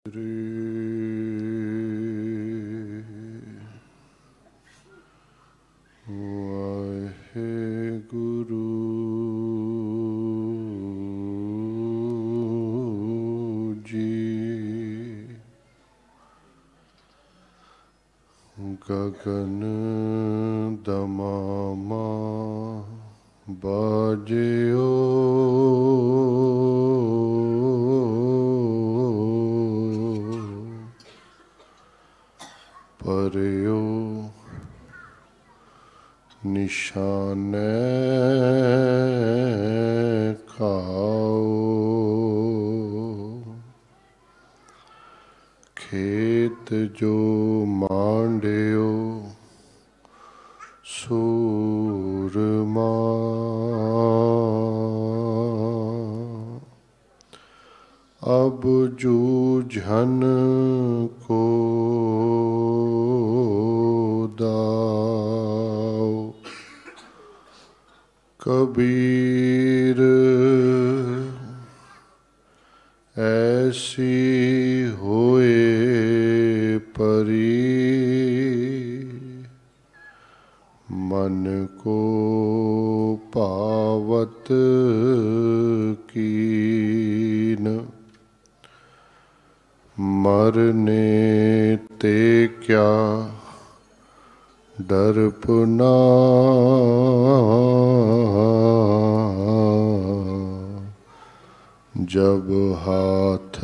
ਵਾਹਿਗੁਰੂ ਜੀ। ਗਗਨ ਦਮਾਮਾ ਬਾਜਿਓ ਪਰਿਓ ਨਿਸ਼ਾਨੇ ਖਾਓ। ਖੇਤ ਜੋ ਮਾਂਡਿਓ ਸੂਰਮਾ ਅਬ ਜੂਝਨ ਕੋ दाओ। कबीर ऐसी होए परी मन को पावत कीन। मरने ते क्या डरपना जब हाथ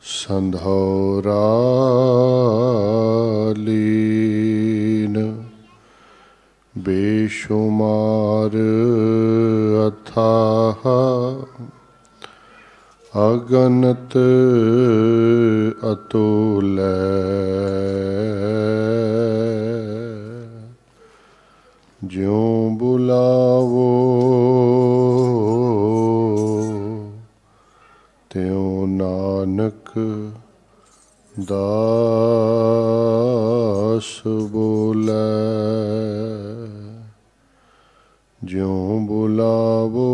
संधौरा लीन। बेशुमार अथाह अगनत अतुल ज्यों बुलावो त्यों नानक दास बोले। ज्यों बुलावो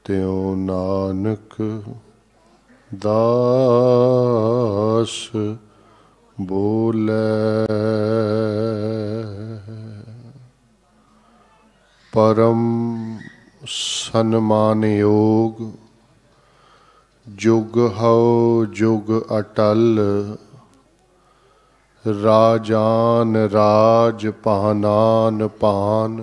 त्यों नानक दास बोले। परम सन्मान योग जुग हो जुग अटल। राजान राज पानान पान।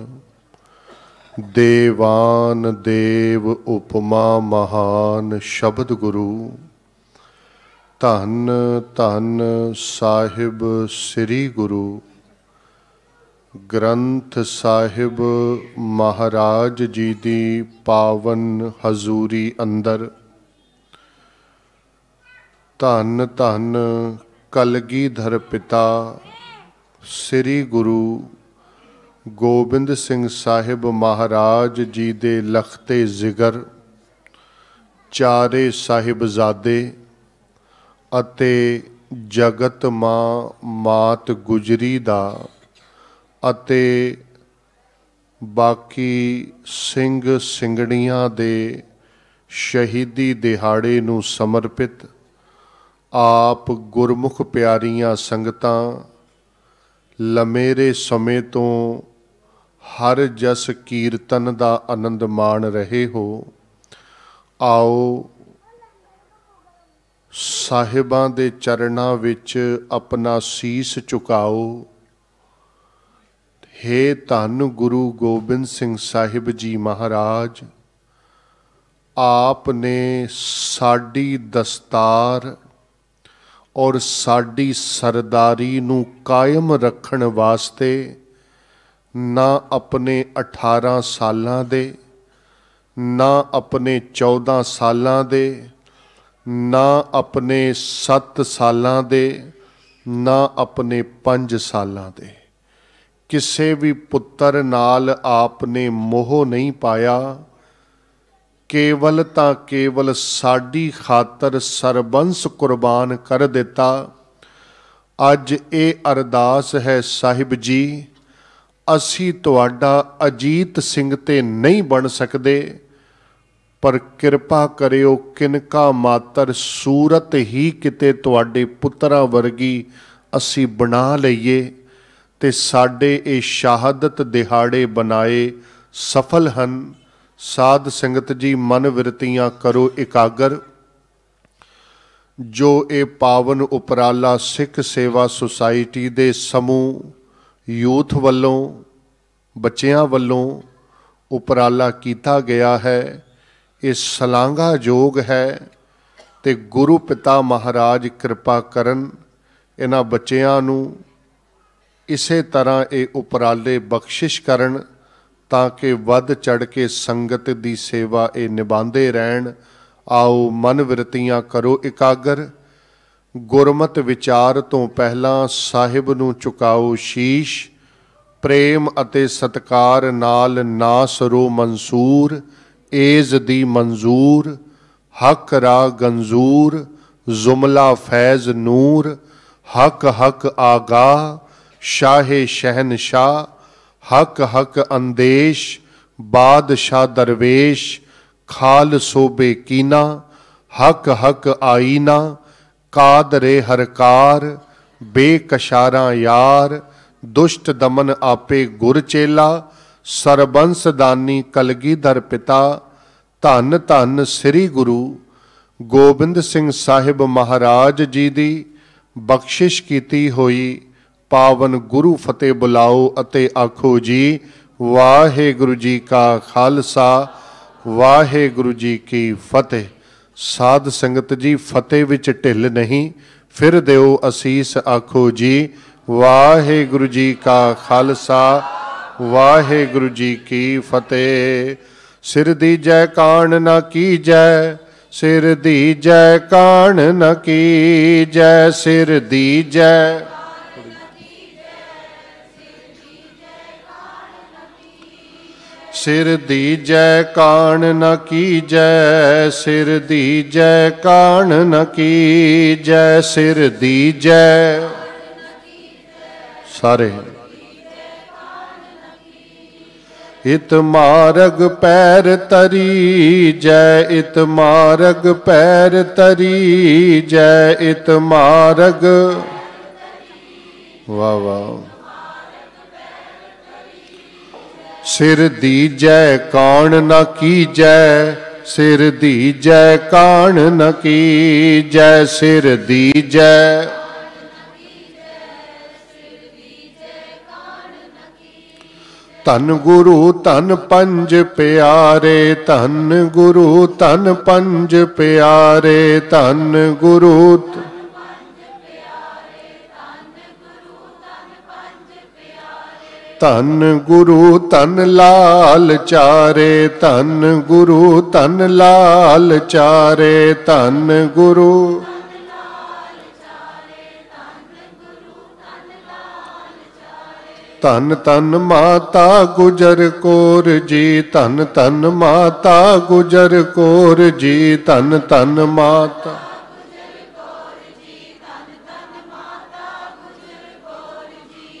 देवान देव उपमा महान। शब्द गुरु धन धन साहिब श्री गुरु ग्रंथ साहिब महाराज जी दी पावन हजूरी अंदर। धन धन कलगीधर पिता श्री गुरु गोबिंद सिंह साहिब महाराज जी दे लखते जिगर चारे साहिबजादे ਅਤੇ ਜਗਤ ਮਾਂ ਮਾਤ ਗੁਜਰੀ ਦਾ ਅਤੇ ਬਾਕੀ ਸਿੰਘ ਸਿੰਘਣੀਆਂ ਦੇ ਸ਼ਹੀਦੀ ਦਿਹਾੜੇ ਨੂੰ ਸਮਰਪਿਤ ਆਪ ਗੁਰਮੁਖ ਪਿਆਰੀਆਂ ਸੰਗਤਾਂ ਲੰਮੇਰੇ ਸਮੇਂ ਤੋਂ ਹਰ ਜਸ ਕੀਰਤਨ ਦਾ ਆਨੰਦ ਮਾਣ ਰਹੇ ਹੋ। ਆਓ ਸਾਹਿਬਾਂ ਦੇ ਚਰਨਾਂ ਵਿੱਚ ਆਪਣਾ ਸੀਸ ਝੁਕਾਓ। हे ਧੰਨ ਗੁਰੂ ਗੋਬਿੰਦ ਸਿੰਘ ਸਾਹਿਬ ਜੀ ਮਹਾਰਾਜ, ਆਪ ਨੇ ਸਾਡੀ ਦਸਤਾਰ ਔਰ ਸਾਡੀ ਸਰਦਾਰੀ ਨੂੰ ਕਾਇਮ ਰੱਖਣ ਵਾਸਤੇ ਨਾ ਆਪਣੇ 18 ਸਾਲਾਂ ਦੇ, ਨਾ ਆਪਣੇ 14 ਸਾਲਾਂ ਦੇ, ਨਾ ਆਪਣੇ 7 ਸਾਲਾਂ ਦੇ, ਨਾ ਆਪਣੇ 5 ਸਾਲਾਂ ਦੇ ਕਿਸੇ ਵੀ ਪੁੱਤਰ ਨਾਲ ਆਪ ਨੇ ਮੋਹ ਨਹੀਂ ਪਾਇਆ। ਕੇਵਲ ਤਾਂ ਕੇਵਲ ਸਾਡੀ ਖਾਤਰ ਸਰਬੰਸ ਕੁਰਬਾਨ ਕਰ ਦਿੱਤਾ। ਅੱਜ ਇਹ ਅਰਦਾਸ ਹੈ ਸਾਹਿਬ ਜੀ, ਅਸੀਂ ਤੁਹਾਡਾ ਅਜੀਤ ਸਿੰਘ ਤੇ ਨਹੀਂ ਬਣ ਸਕਦੇ, पर किरपा करियो किनका मातर सूरत ही किते तुहाडे पुत्तरां वर्गी असी बना लईए ते साडे ए शहादत दिहाड़े बनाए सफल हन। साध संगत जी मन विरतियां करो इकागर। जो ये पावन उपराला सिख सेवा सुसाइटी दे समूह यूथ वल्लों बच्चियां वल्लों उपराला किया गया है, ये सलांघा योग है। ते गुरु पिता महाराज कृपा करन इन्हां बच्चियां नूं इसे तरह ये उपराले बख्शिश करन ताकि वध चढ़ के संगत दी सेवा ये निभांदे रहन। आओ मन विरतियां करो इकागर। गुरमत विचार तो पहला साहिब नूं चुकाओ शीश। प्रेम अते सत्कार नाल ना सरो मंसूर एज दी मंजूर। हक रा गंजूर जुमला फैज नूर। हक हक आगा शाहे शहनशाह। हक हक अंदेश बादशाह दरवेश। खाल सोबे कीना हक हक आईना। कादरे हरकार बेकशारा यार। दुष्ट दमन आपे गुर चेला। सरबंस दानी कलगीधर पिता। धन धन श्री गुरु गोबिंद सिंह साहिब महाराज जी दी बख्शिश कीती होई पावन गुरु फतेह बुलाओ अते आखो जी वाहेगुरु जी का खालसा वाहेगुरु जी की फतेह। साध संगत जी फतेह विच ढिल नहीं, फिर देओ असीस आखो जी वाहेगुरु जी का खालसा वाहेगुरु जी की फतेह। सिर दीजै कान न कीजै सिर दीजै कान न कीजै सिर दीजै सिर दीजै कान न कीजै सिर दीजै कान न कीजै सिर दीजै सारे। इत मारग पैर तरी जय इत मारग पैर तरी जय इत मारग वाह वाह। सिर दीजै कान न कीजै सिर दीजै कान न कीजै सिर दीजै। धन गुरु धन पंज प्यारे धन गुरु धन पंज प्यारे धन गुरु धन गुरु धन लाल चारे धन गुरु धन लाल चारे धन गुरु धन धन माता गुजर कौर जी धन धन माता गुजर कौर जी धन धन माता।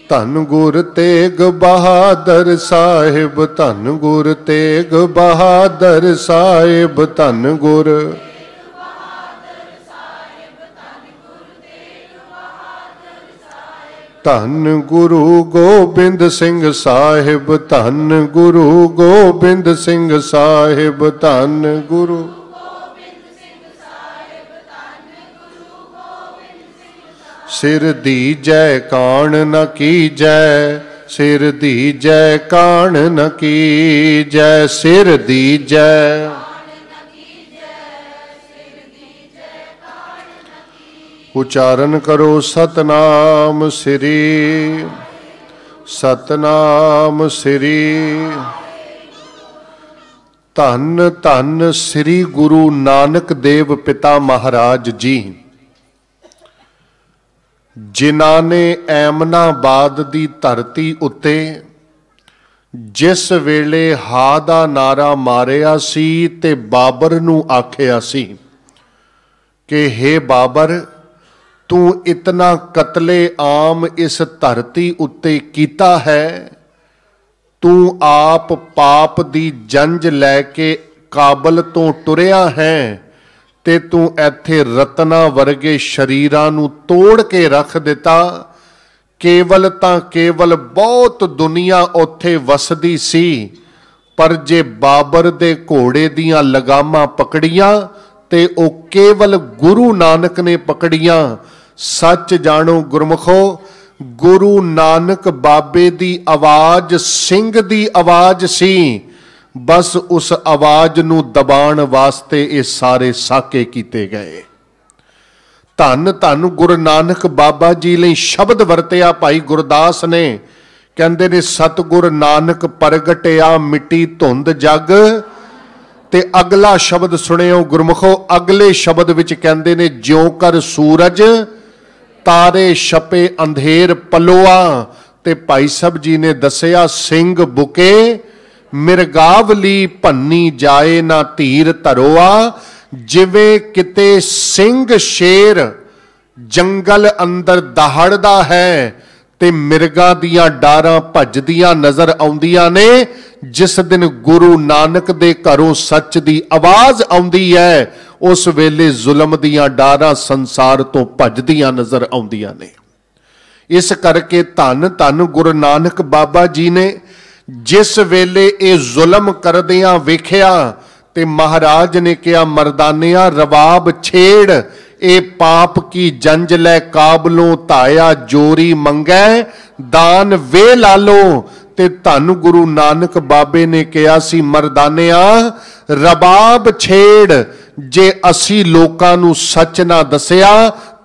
धन गुर तेग बहादुर साहिब धन गुर तेग बहादुर साहिब धन गुर धन गुरु गोबिंद सिंह साहिब धन गुरु गोबिंद सिंह साहिब धन गुरु। सिर दीजै कान न कीजै सिर दीजै कान न कीजै सिर दीजै। उच्चारण करो सतनाम श्री सतनाम श्री। धन धन श्री गुरु नानक देव पिता महाराज जी जिन्हां ने ऐमनाबाद दी धरती उत्ते जिस वेले हा दा नारा मारिया सी ते बाबर नूं आखिया सी कि हे बाबर तू इतना कतले आम इस धरती उत्ते कीता है, तू आप पाप दी जंज लैके काबल तो टुरिया है ते तू इत्थे रत्ना वर्गे शरीरां नूं तोड़ के रख दिता। केवल तां केवल बहुत दुनिया उत्थे वसदी सी, पर जे बाबर दे घोड़े दियां लगामां पकड़ियां ते ओ केवल गुरु नानक ने पकड़ियां। सच जानो गुरमुखो, गुरु नानक बाबे दी आवाज सिंह दी आवाज सी, बस उस आवाज नूं दबाण वास्ते ये सारे साके कीते गए। धन धन गुरु नानक बाबा जी लई शब्द वरतिया भाई गुरदास ने, कहंदे ने सतगुर नानक प्रगटिया मिट्टी धुंध जग। ते अगला शब्द सुनियो गुरमुखो, अगले शब्द विच कहंदे ने ज्यों कर सूरज तारे छपे अंधेर पलोआ। ते भाई साहब जी ने दसिया सिंह बुके मिरगावली भन्नी जाए ना धीर धरोआ। जिवें किते सिंह शेर जंगल अंदर दहाड़दा है ते मिर्गा दियां डारां भजदियां नजर आउंदियां ने, जिस दिन गुरु नानक दे घरों सच दी आवाज आउंदी है, उस वेले जुल्म दियां डारां संसार तो भजदियां नजर आउंदियां ने। इस करके धन धन गुरु नानक बाबा जी ने जिस वेले ये जुल्म करदियां वेखिया ते महाराज ने कहा, मर्दानिया रबाब छेड़, ए पाप की जंज लै काबलों धाया जोरी मंगै दान वे लालो। ते धन गुरु नानक बाबे ने कहा सी, मर्दानिया रबाब छेड़, जे असी लोकां नूं सच ना दसिया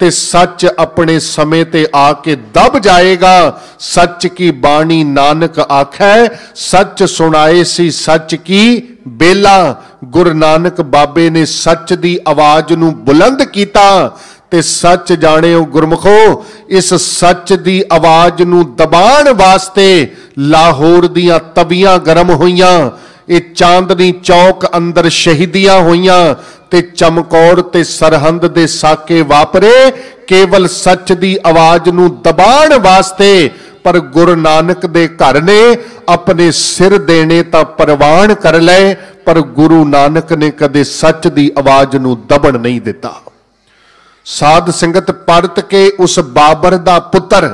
ते सच अपने समय ते आके दब जाएगा। सच की बाणी नानक आखै, सच सुनाए सी सच की बेला। गुरु नानक बाबे ने सच दी आवाज नूं बुलंद कीता ते सच जाणियो गुरमुखो, इस सच दी आवाज नूं दबाण वास्ते लाहौर दियां तवियां गरम होईयां, ये चांदनी चौक अंदर शहीदियां होईयां ते चमकौर ते सरहंद दे साके वापरे, केवल सच दी आवाज नूं दबाण वास्ते। पर गुरु नानक दे घर ने अपने सिर देने तां परवान कर ले, पर गुरु नानक ने कदे सच दी आवाज नूं दबण नहीं दिता। साध संगत परत के उस बाबर दा पुत्र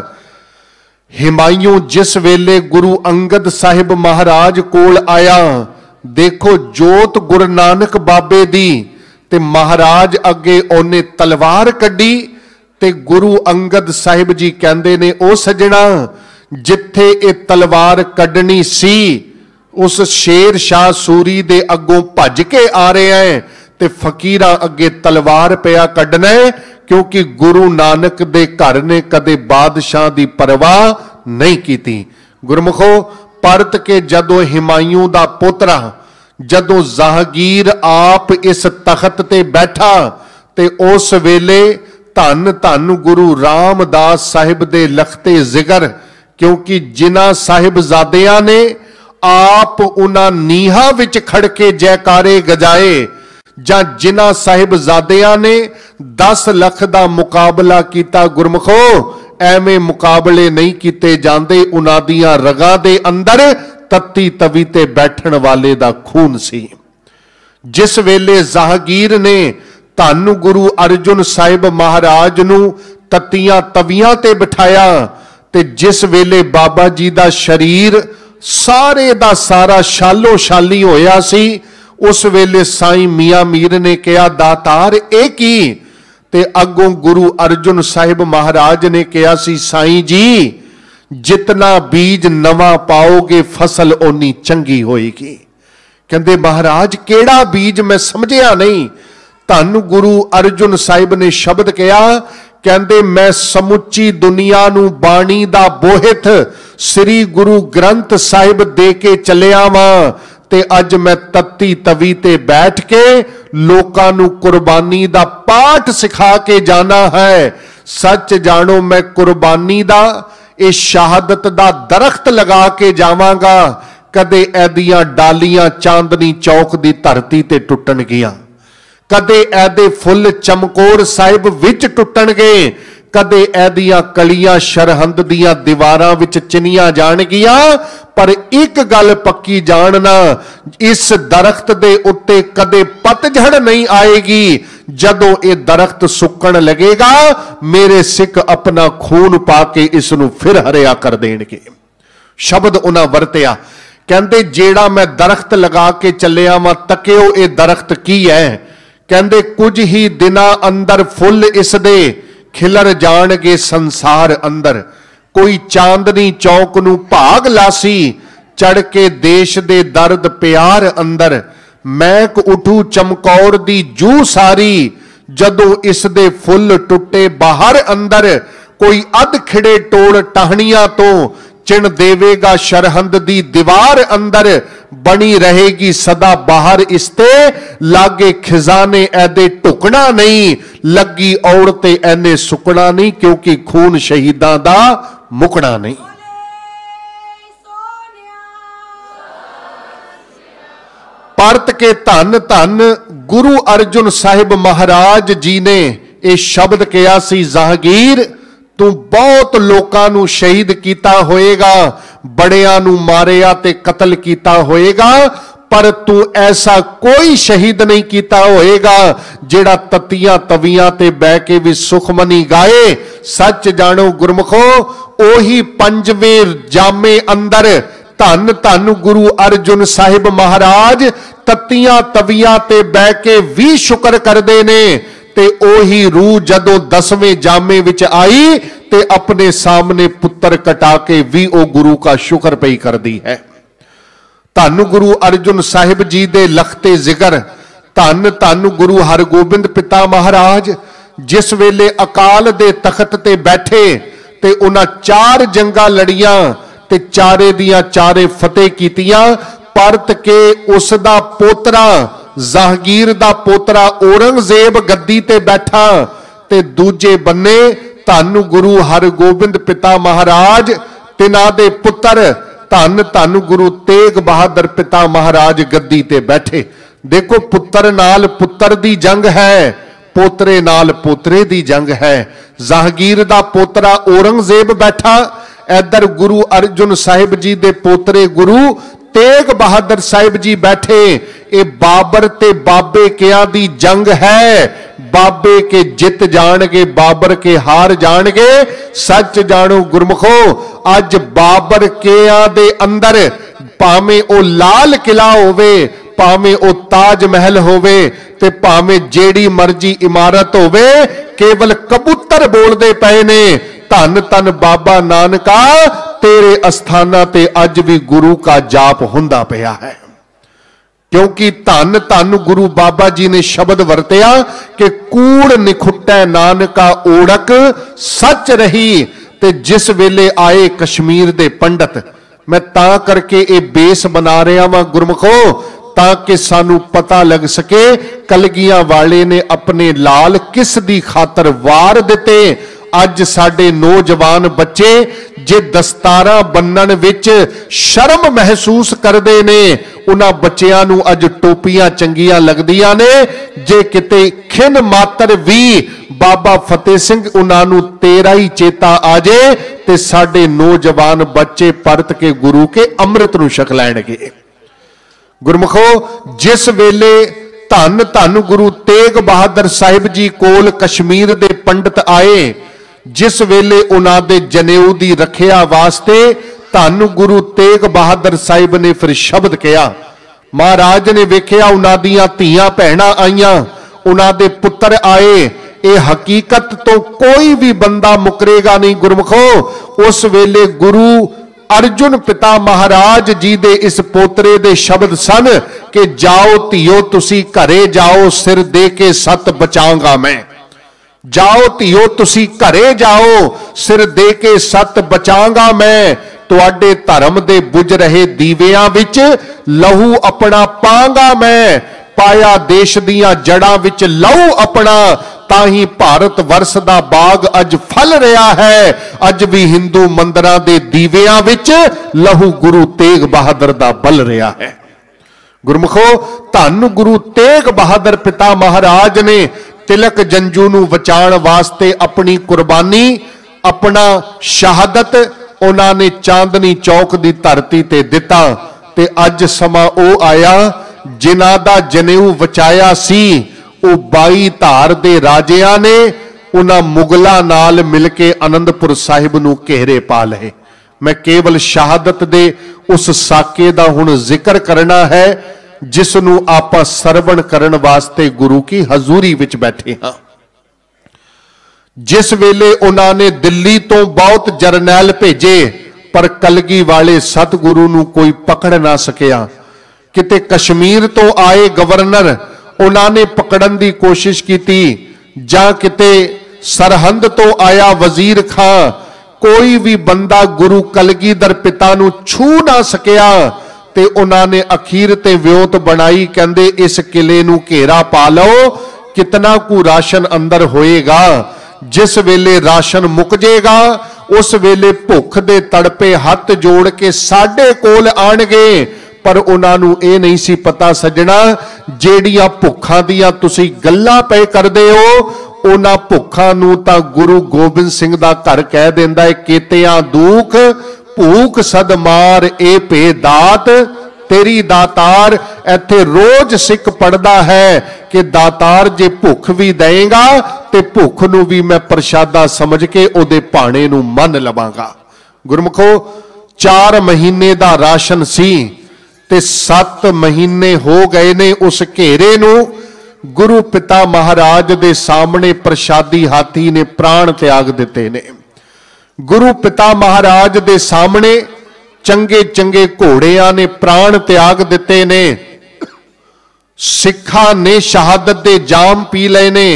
हिमायूं जिस वेले गुरु अंगद साहिब महाराज कोल आया, देखो जोत गुरु नानक बाबे दी, ते महाराज अगे ओने तलवार कड्डी ते गुरु अंगद साहिब जी कहंदे ने, ओ सजना जिथे ये तलवार कड्डनी सी, उस शेर शाह सूरी दे अगों भज के आ रहे हैं ते फकीरा अगे तलवार पिया कड्डना है, क्योंकि गुरु नानक दे घर ने कदे बादशाह दी परवाह नहीं कीती। गुरमुखो परत के जदों हिमायूं दा पोतरा जदों जहांगीर आप इस तखत ते बैठा ते उस वेले धन धन गुरु रामदास साहिब दे लखते जिगर, क्योंकि जिन्हां साहिबजादियां ने आप उन्हां नीहां विच खड़ के जयकारे गजाए, जां जिन्हां साहिबजादियां ने 10 लख दा मुकाबला कीता, गुरमुखो एवें मुकाबले नहीं कीते जांदे। उन्हां दियां रगां दे अंदर तत्ती तवी ते बैठण वाले दा खून सी। जिस वेले जहांगीर ने धन गुरु अर्जुन साहिब महाराज नूं तत्तियां तवियां ते बिठाया, ते जिस वेले बाबा जी दा शरीर सारे दा सारा शालो शाली होया सी, उस वेले साईं मियां मीर ने कहा, दातार ए की? ते अगों गुरु अर्जुन साहिब महाराज ने कहा सी, साईं जी जितना बीज नवा पाओगे फसल ओनी चंगी होएगी। कहंदे महाराज केड़ा बीज मैं समझिया नहीं। धन गुरु अर्जुन साहिब ने शब्द कहा, कहंदे मैं समुची दुनिया नूं बाणी दा बोहित श्री गुरु ग्रंथ साहिब दे के चलिया वां, ते अज मैं तत्ती तवी ते बैठ के लोकां नूं कुर्बानी दा पाठ सिखा के जाना है। सच जानो मैं कुर्बानी दा ये शहादत दा दरख्त लगा के जावांगा, कदे एदियां डालियां चांदनी चौक दी धरती ते टुटणगियां, कदे एदे फुल चमकोर साहिब विच टुटणगे, कदे एदियां कलियां सरहंद दियां दीवारां विच चिनियां जाणगियां, पर एक गल पक्की जानना, इस दरख्त दे उत्ते कदे पतझड़ नहीं आएगी। जदों ये दरख्त सुकण लगेगा, मेरे सिख अपना खून पाके इसनूं फिर हरिया कर देणगे। शब्द उन्हां वरतिया, कहंदे जेड़ा मैं दरख्त लगा के चलिया वां, तकियो ये दरख्त की है। कहंदे कुछ ही दिनां अंदर फुल इसदे खिलर जाणगे संसार अंदर। कोई चांदनी चौक नूं भाग लासी, चढ़ के देश दे दर्द प्यार अंदर। मैक उठू चमकौर दी जू सारी, जदों इसदे फुल टुटे बाहर अंदर। कोई अध खिड़े टोल टहनियां तो चिण देवेगा सरहंद दी दीवार अंदर। बनी रहेगी सदा बाहर इसते, लागे खजाने ऐदे टुकना नहीं। लगी औरते ऐने सुकना नहीं, क्योंकि खून शहीदां दा मुकना नहीं। भारत के धन धन गुरु अर्जुन साहिब महाराज जी ने यह शब्द कहा सी, जहांगीर तू बहुत लोकां नू शहीद कीता होएगा, बड़ियां नू मारिया ते कतल कीता होएगा, पर तू ऐसा कोई शहीद नहीं कीता होएगा जेड़ा ततियां तवियां ते बह के भी सुखमनी गाए। सच जानो गुरमुखो, ओही पंजवें जामे अंदर धन धन गुरु अर्जुन साहिब महाराज ततियां तवियां ते बह के भी शुक्र करदे ने। ते ओही रूह जदों 10वें जामे विच आई, ते अपने सामने पुत्र कटा के भी ओ गुरु का शुक्र पई करदी है। धन गुरु अर्जुन साहिब जी दे लखते जिगर, धन धन गुरु हरगोबिंद पिता महाराज जिस वेले अकाल दे तखत ते बैठे ते उन्हां 4 जंगां लड़ियां ते चारे दियां चारे फतेह कीतियां। भारत के उसदा पोतरा जहांगीर दा पोतरा औरंगजेब गद्दी ते बैठा, ते दूजे बन्ने धन गुरु हरगोबिंद पिता महाराज तिन्हां दे पुत्र धन धन गुरु तेग बहादुर पिता महाराज गद्दी ते बैठे। देखो, पुत्र नाल पुत्र दी जंग है, पोतरे नाल पोतरे दी जंग है। जहांगीर दा पोतरा औरंगजेब बैठा, इधर गुरु अर्जुन साहिब जी दे पोतरे गुरु तेग बहादुर साहिब जी बैठे। ये बाबर ते बाबे किया दी जंग है। बाबे के जित जाणगे, बाबर के हार जाणगे। सच जानो गुरमुखो, अज बाबर किया दे अंदर भावें ओ लाल किला होवे, भावें ओ ताज महल होवे, ते भावें जेड़ी मर्जी इमारत होवे, केवल कबूतर बोलदे पए ने, धन धन बाबा नानका तेरे अस्थाना ते अज भी गुरु का जाप हुंदा पिया है। क्योंकि धन धन गुरु बाबा जी ने शब्द वरतिया कि कूड़ निखुटै नानका ओढ़क सच रही। ते जिस वेले आए कश्मीर दे पंडित, मैं तां करके ये बेस बना रहा वां गुरमुखो, ताकि सानू पता लग सके कलगियां वाले ने अपने लाल किस दी खातर वार दिते। अज साडे नौजवान बच्चे जे दस्तारा बन्नण विच शर्म महसूस करदे ने, उन्हां बच्चियां नूं अज टोपियां चंगियां लगदियां ने। जे किते खिन मात्र भी बाबा फतेह सिंह उन्हां नूं तेरा ही चेता आ जाए, ते साडे नौजवान बच्चे परत के गुरु के अमृत नूं छक लैणगे। गुरमुखो, जिस वेले धन धन गुरु तेग बहादुर साहिब जी कोल कश्मीर दे पंडित आए, जिस वेले उन्हां दे जनेऊ दी रखिया वास्ते धन गुरु तेग बहादुर साहिब ने फिर शब्द कहा। महाराज ने वेखिया उन्हां दियां धीआं भैणां आईयां, उन्हां दे पुत्र आए। ये हकीकत तो कोई भी बंदा मुकरेगा नहीं गुरमुखो। उस वेले गुरु अर्जुन पिता महाराज जी दे इस पोतरे दे शब्द सन कि जाओ धीओ तुसी घरे जाओ, सिर दे के सत बचांगा मैं। जाओ धीओ तुसी घरे जाओ, सिर दे के सत बचांगा मैं। तुहाडे धर्म दे बुझ रहे दीवियां विच लहू अपना पांगा मैं। पाया देश दियां जड़ां विच लहू अपना, ताही भारत वर्ष दा बाग अज फल रहा है। अज भी हिंदू मंदिरां दे दीवियां विच लहू गुरु तेग बहादुर दा बल रहा है। गुरमुखो, धन गुरु तेग बहादुर पिता महाराज ने तिलक जंजू नूं बचाउण वास्ते अपनी कुर्बानी, अपना शहादत उन्होंने चांदनी चौक की धरती ते दिता। ते अज समा ओ आया जिन्हां दा जनेऊ बचाया सी, वो 22 धार दे राजियां ने उन्हां मुगलों नाल मिल के आनंदपुर साहिब नूं घेरे पा लए। मैं केवल शहादत दे उस साके दा हुण जिक्र करना है जिसनूं आपां सरवण करन वास्ते गुरु की हजूरी विच बैठे हां। जिस वेले उन्होंने दिल्ली तो बहुत जरनैल भेजे पर कलगी वाले सतगुरु नूं कोई पकड़ ना सकिया। किते कश्मीर तो आए गवर्नर उन्होंने पकड़न की कोशिश की, जां किते सरहंद तो आया वजीर खां, कोई भी बंदा गुरु कलगीधर पिता नूं छू ना सकिया। ते उन्होंने अखीर ते व्योत बनाई, कहंदे इस किले नूं घेरा पा लो, कितना कु राशन अंदर होएगा। जिस वेले राशन मुक जाएगा उस वेले भुख दे तड़पे हथ जोड़ के साडे कोल आणगे। पर उन्होंने ये नहीं सी पता सजना, जेड़ियां भुखां दियां तुसी गल्लां पे करदे हो उन्हां भुखां नूं तां गुरु गोबिंद सिंह दा घर कह दिंदा है, केतियां दुख भूख सद मार ए पे दात तेरी दातार। इत्थे रोज सिख पढ़दा है कि दातार जे भुख भी देगा ते भुख नूं भी मैं प्रशादा समझ के ओदे भाणे नूं मन लवांगा। गुरमुखो 4 महीने दा राशन सी ते 7 महीने हो गए ने उस घेरे नूं। गुरु पिता महाराज दे सामने प्रशादी हाथी ने प्राण त्याग दिते ने। गुरु पिता महाराज दे सामने चंगे चंगे घोड़ियां ने प्राण त्याग दिते ने। सिखा ने शहादत दे जाम पी लए ने।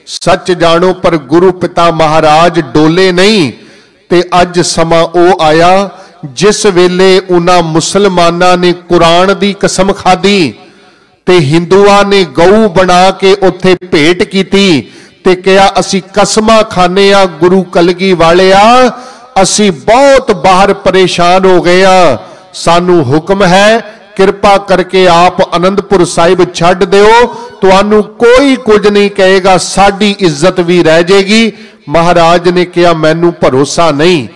सच जानो पर गुरु पिता महाराज डोले नहीं। ते अज समा ओ आया जिस वेले उन्हां मुसलमानां ने कुरान दी कसम खाधी ते हिंदुआं ने गऊ बना के उत्थे भेंट कीती ते कहा असी कसमां खाने आ गुरु कलगी वाले आ, असी बहुत बाहर परेशान हो गए आ, सानू हुक्म है कृपा करके आप आनंदपुर साहिब छड्ड दिओ, तुहानू कोई कुछ नहीं कहेगा, साडी इज्जत भी रह जाएगी। महाराज ने कहा मैनू भरोसा नहीं।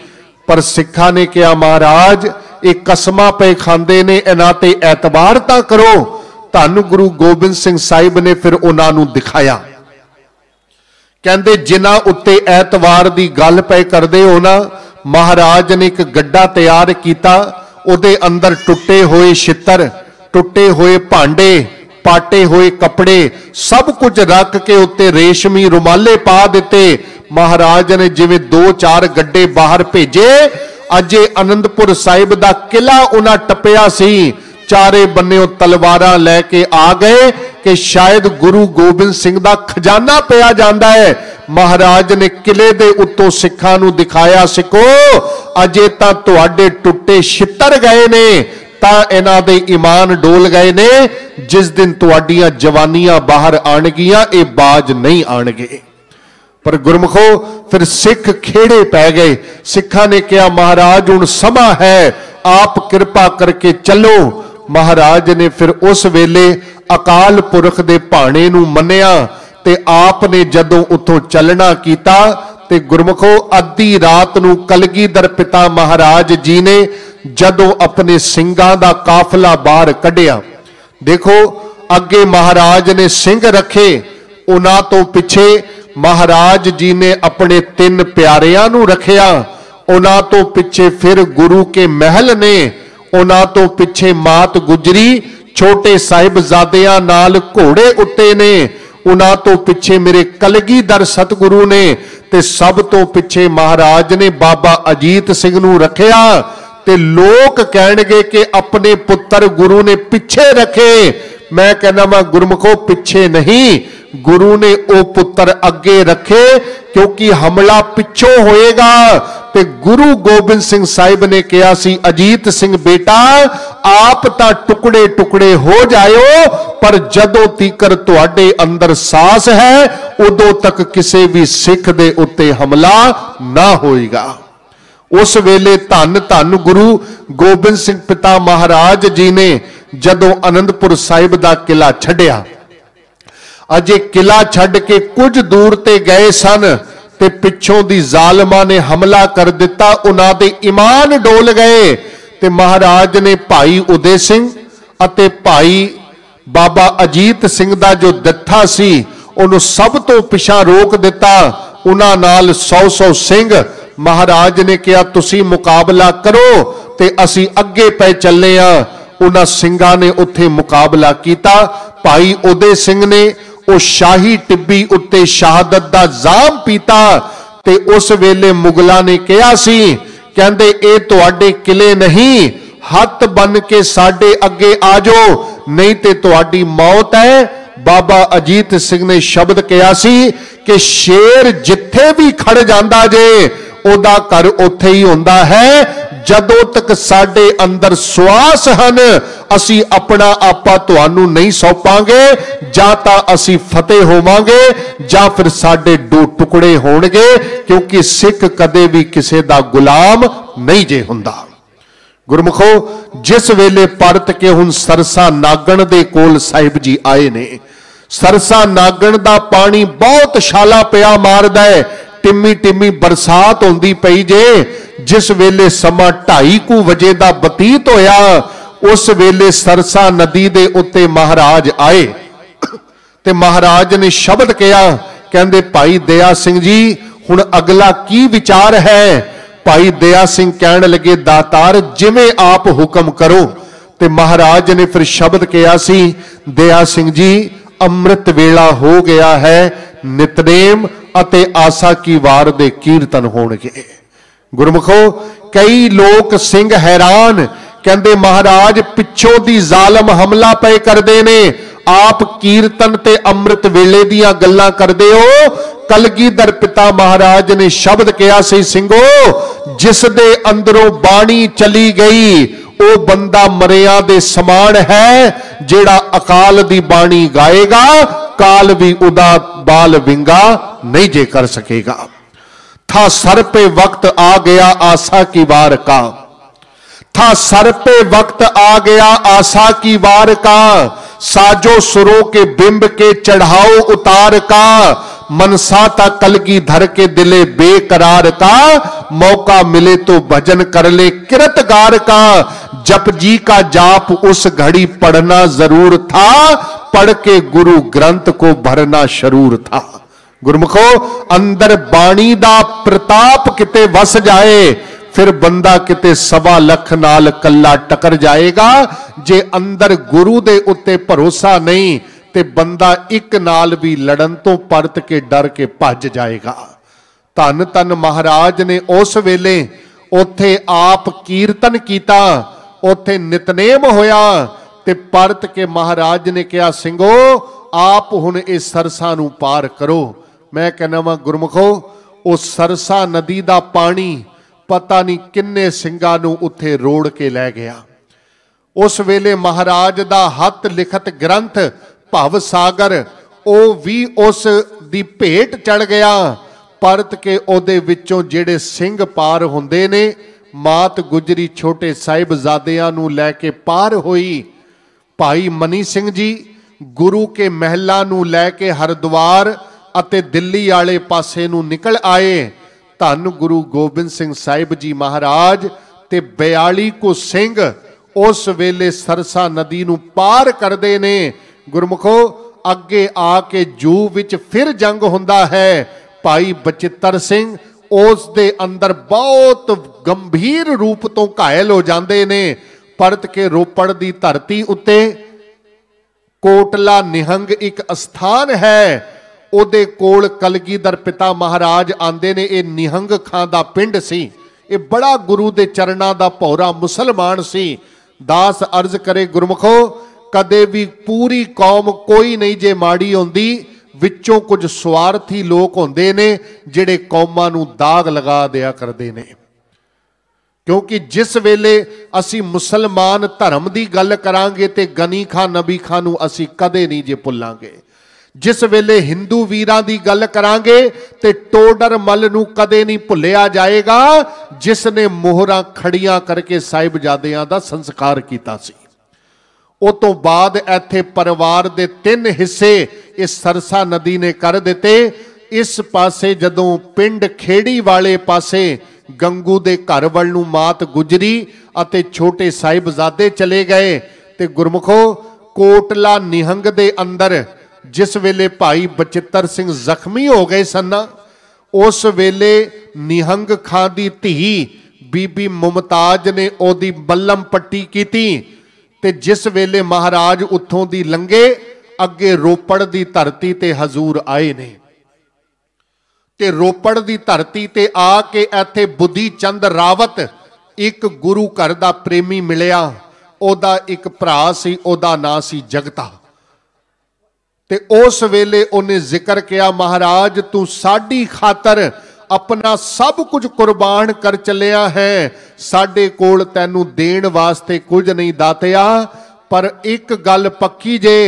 पर सिखा ने कहा महाराज ये कसमां पे खांदे ने, इन्हां ते एतबार तां करो। धन गुरु गोबिंद सिंह साहिब ने फिर उन्हां नू दिखाया, कहंदे जिन्हां उत्ते एतवार दी गल पे करदे हो ना, महाराज ने एक गड्ढा तैयार किया, उहदे अंदर टुटे हुए छित्तर, टुटे हुए भांडे, पाटे हुए कपड़े सब कुछ रख के उत्ते रेशमी रुमाले पा दिते। महाराज ने जिवें 2-4 गड्ढे बाहर भेजे। अजे आनंदपुर साहिब दा किला उन्हां टप्पिया सी, चारे बन्ने तलवारां लैके आ गए कि शायद गुरु गोबिंद सिंह दा खजाना पिया जांदा है। महाराज ने किले दे उत्तों सिखां नूं दिखाया, सिखो अजे तां तुहाडे टुੱਟੇ छित्तर गए ने, तां इन्हां दे ईमान डोल गए ने। जिस दिन तुहाडीआं जवानियां बाहर आणगियां ये बाज नहीं आणगे। पर गुरमुखो फिर सिख खेड़े पै गए। सिखां ने कहा महाराज हुण समा है, आप कृपा करके चलो। महाराज ने फिर उस वेले अकाल पुरख दे भाणे नूं मन्निया ते आपने जदों उथों चलना कीता ते गुरमुखो अद्धी रात नूं कलगीधर पिता महाराज जी ने जदों अपने सिंगां दा काफला बाहर कढ़िया, देखो अगे महाराज ने सिंह रखे, उन्हां तो पिछे महाराज जी ने अपने 3 प्यारियां नूं रखिया, उन्हां तो पिछे फिर गुरु के महल ने, उन्हां तो पिछे मात गुजरी छोटे साहिबजादियां नाल घोड़े उत्ते ने, उन्हां तो पिछे मेरे कलगीधर सतगुरु ने, ते सब तो पिछे महाराज ने बाबा अजीत सिंह नूं रखिया। ते लोग कहणगे कि अपने पुत्र गुरु ने पिछे रखे। मैं कहना मैं गुरमुखो पिछे नहीं, गुरु ने ओ पुत्र अगे रखे क्योंकि हमला पिछों होएगा। ते गुरु गोबिंद सिंह साहिब ने कहा सी अजीत सिंह बेटा आप तां टुकड़े टुकड़े हो जाओ, पर जदों तीकर तुहाडे अंदर सांस है उदों तक किसी भी सिख दे उत्ते हमला ना होएगा। उस वेले धन धन गुरु गोबिंद सिंह पिता महाराज जी ने जदों आनंदपुर साहिब दा किला छड्डिया, अजे किला छड्ड के कुछ दूर ते गए सन ते पिछों दी जालमां ने हमला कर दिता, उन्हां दे ईमान डोल गए। ते महाराज ने भाई उदय सिंह अते भाई बाबा अजीत सिंह दा जो दत्था सी उन्होंने सब तो पिछा रोक दिता। उन्हां नाल 100 सिंह महाराज ने कहा तुसी मुकाबला करो ते असी अगे पै चले आ। उन्हां सिंघां ने उत्थे मुकाबला किया। भाई उदय सिंह ने उस शाही टिब्बी उत्ते शहादत दा जाम पीता ते उस वेले मुगलों ने कहा सी, कहंदे ए तुहाडे किले नहीं, हथ बन के साडे अगे आ जाओ नहीं ते तुहाडी मौत है। बाबा अजीत सिंह ने शब्द कहा सी कि शेर जिथे भी खड़ जांदा जे ओदा घर उत्थे ही हुंदा है। जदों तक साडे अंदर सुआस हन असी अपना आपा तुहानू नहीं सौंपांगे, जां तां असी फतेह होवांगे जां फिर साडे दो टुकड़े होणगे, क्योंकि सिख कदे भी किसी दा गुलाम नहीं जे हुंदा। गुरमुखो, जिस वेले परत के हुण सरसा नागण दे कोल साहिब जी आए ने, सरसा नागण दा पानी बहुत छाला पिया मारदा है, टिम्मी टिम्मी बरसात होंदी पई जे। जिस वेले समा 2:30 बजे दा बतीत होया, उस वेले सरसा नदी दे उत्ते महाराज आए ते महाराज ने शब्द कहा, कहंदे भाई दया सिंह जी हुण अगला की विचार है। भाई दया सिंह कहन लगे, दातार जिवें आप हुक्म करो। ते महाराज ने फिर शब्द कहा सी, दया सिंह जी अमृत वेला हो गया है, नितनेम अते आसा की वार दे कीर्तन होणगे। गुरमुखो, कई लोग सिंह हैरान, कहंदे महाराज पिछों दी जालम हमला पे करदे ने, आप कीर्तन ते अमृत वेले दियां गल्लां करदे हो। कलगीधर पिता महाराज ने शब्द कहा सी, सिंघो जिस दे अंदरों बाणी चली गई वो बंदा मरिया दे समान है। जेड़ा अकाल दी बाणी गाएगा काल भी उदा बाल विंगा नहीं जे कर सकेगा। था सर पे वक्त आ गया आशा की वार का, था सर पे वक्त आ गया आशा की वार का, साजो सुरों के बिंब के चढ़ाओ उतार का, मनसा था कलगीधर के दिले बेकरार का, मौका मिले तो भजन कर ले किरतगार का, जप जी का जाप उस घड़ी पढ़ना जरूर था, पढ़ के गुरु ग्रंथ को भरना शरूर था। गुरमुखो, अंदर बाणी दा प्रताप किते वस जाए फिर बंदा किते 1.25 लाख नाल कल्ला टकर जाएगा। जे अंदर गुरु दे उत्ते भरोसा नहीं ते बंदा एक नाल भी लड़न तो परत के डर के भज जाएगा। धन धन महाराज ने उस वेले उथे आप कीर्तन कीता, उथे नितनेम होया ते परत के महाराज ने कहा, सिंघो आप हुण इस सरसा नूं पार करो। मैं कहना वा गुरमुखो, उस सरसा नदी दा पानी पता नहीं किन्ने सिंघां नूं उत्थे रोड़ के लै गया। उस वेले महाराज दा हथ लिखत ग्रंथ भव सागर ओ भी उस दी भेट चढ़ गया। परत के ओदे विचों जेड़े सिंह पार हुंदे ने, मात गुजरी छोटे साहिबजादियां नूं लैके पार होई। भाई मनी सिंह जी गुरु के महलां नूं लैके हरिद्वार अते दिल्ली आले पासे नूं निकल आए। धन गुरु गोबिंद सिंह साहिब जी महाराज ते 42 को सिंह उस वेले सरसा नदी नूं पार करदे ने। गुरमुखो, अगे आके जू विच फिर जंग हुंदा है। भाई बचित्र सिंह उस दे अंदर बहुत गंभीर रूप तो घायल हो जाते ने। परत के रोपड़ दी धरती उत्ते कोटला निहंग एक स्थान है, उहदे कोल कलगीधर पिता महाराज आंदे ने। ये निहंग खां दा पिंड सी, ये बड़ा गुरु दे चरणां दा भौरा मुसलमान सी। दास अर्ज करे, गुरमुखो कदे भी पूरी कौम कोई नहीं जे माड़ी होंदी, विचों कुछ स्वार्थी लोग होंदे ने जिहड़े कौमां नूं दाग लगा दिया करदे ने। क्योंकि जिस वेले असी मुसलमान धर्म की गल करांगे ते गनी खां नबी खां नूं असी कदे नहीं जे भुलांगे। जिस वेले हिंदू वीरां दी गल करांगे ते टोडर मल नूं कदे नहीं भुलिया जाएगा, जिसने मोहरां खड़ियां करके साहिबजादियां दा संस्कार कीता सी। उस तो बाद इत्थे परिवार दे 3 हिस्से इस सरसा नदी ने कर दिते। इस पासे जदों पिंड खेड़ी वाले पासे गंगू दे घर वल नूं मात गुजरी अते छोटे साहिबजादे चले गए ते गुरमुखो कोटला निहंग दे अंदर जिस वेले भाई बचित्तर सिंह जख्मी हो गए सन, उस वेले निहंग खां दी धी बीबी मुमताज ने ओदी बल्लम पट्टी कीती ते जिस वेले महाराज उत्थों दी लंघे अगे रोपड़ दी धरती ते हजूर आए ने ते रोपड़ दी धरती ते आके इत्थे बुद्धि चंद रावत एक गुरु घर दा प्रेमी मिलिया। ओदा एक भरा सी, ओदा नां सी जगता। ते उस वेले उन्हें जिक्र किया, महाराज तू साडी खातर अपना सब कुछ कुर्बान कर चलिया है, साडे कोल तैनू देण वास्ते कुछ नहीं दातिया, पर एक गल पक्की जे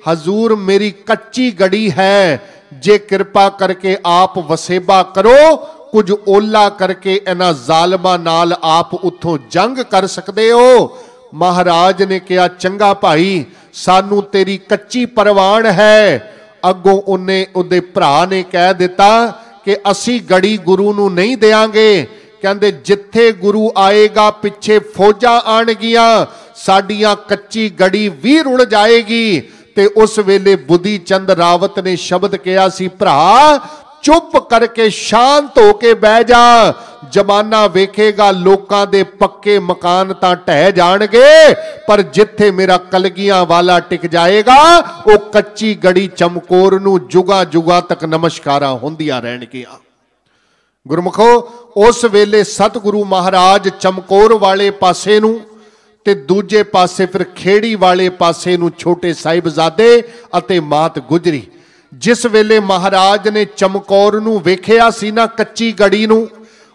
हजूर मेरी कच्ची गड़ी है, जे कृपा करके आप वसेबा करो, कुछ ओला करके इन्हां जालमां नाल आप उत्थों जंग कर सकते हो। महाराज ने कहा चंगा भाई सानू तेरी कच्ची परवान है। अगों उन्हें उहदे भरा ने कह दिता कि असी गड़ी गुरु नू नहीं देंगे। कहंदे जिथे गुरु आएगा पिछे फौजा आणगियां, साडियां कच्ची गड़ी भी रुड़ जाएगी। ते उस वेले बुद्धि चंद रावत ने शब्द कहा सी, भरा चुप करके शांत होके बह जा, जमाना वेखेगा लोकां दे पक्के मकान तां ढह जाणगे, पर जिथे मेरा कलगियां वाला टिक जाएगा वो कच्ची गड़ी चमकोर नू जुगा जुगा तक नमस्कारां होंदियां रहणगियां। गुरमुखो उस वेले सतगुरु महाराज चमकोर वाले पासे नू ते दूजे पासे फिर खेड़ी वाले पासे नू छोटे साहिबजादे अते मात गुजरी। जिस वेले महाराज ने चमकौर नू वेखिया सी ना कच्ची गड़ी नू,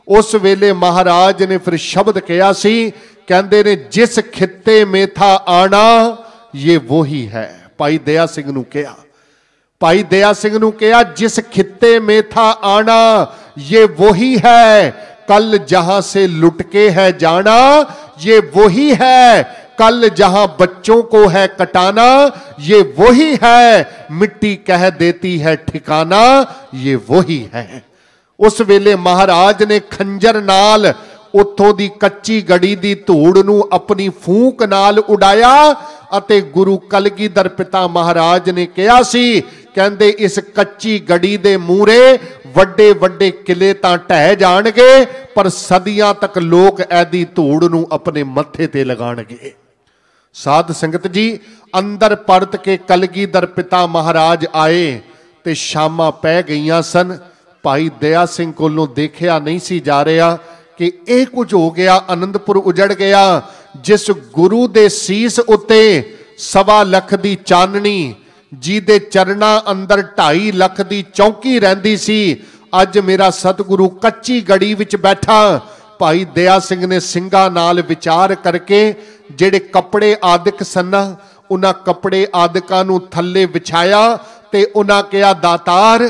उस वेले महाराज ने फिर शब्द कहा सी, कहंदे ने जिस खित्ते में था आना ये वही है। भाई दया सिंह नू कहा, भाई दया सिंह नू कहा जिस खित्ते में था आना ये वही है, कल जहां से लुट के है जाना ये वही है, कल जहां बच्चों को है कटाना ये वही है, मिट्टी कह देती है ठिकाना ये वही है। उस वेले महाराज ने खंजर नाल उत्थों दी कच्ची गड़ी दी धूड़ नू अपनी फूक नाल उड़ाया अते गुरु कलगीधर पिता महाराज ने कहा सी, कहंदे इस कच्ची गड़ी दे मूरे वड्डे वड्डे किले तां ढह जाणगे, पर सदियां तक लोग ऐदी धूड़ नू अपने मत्थे ते लगाणगे। साध संगत जी अंदर परत के कलगीधर पिता महाराज आए ते शामां पै गईयां सन। भाई दया सिंह कोलों देखिया नहीं सी जा रहा कि यह कुछ हो गया, आनंदपुर उजड़ गया। जिस गुरु दे सीस उत्ते 1.25 लाख दी चाननी, जी दे चरना अंदर 2.5 लाख दी चौकी रहिंदी सी, अज मेरा सतगुरु कच्ची गड़ी विच बैठा। भाई दया सिंह ने सिंगा नाल विचार करके जेड़े कपड़े आदिक सन उन्हां कपड़े आदिकां नूं थल्ले विछाया ते उन्हां कहा, दातार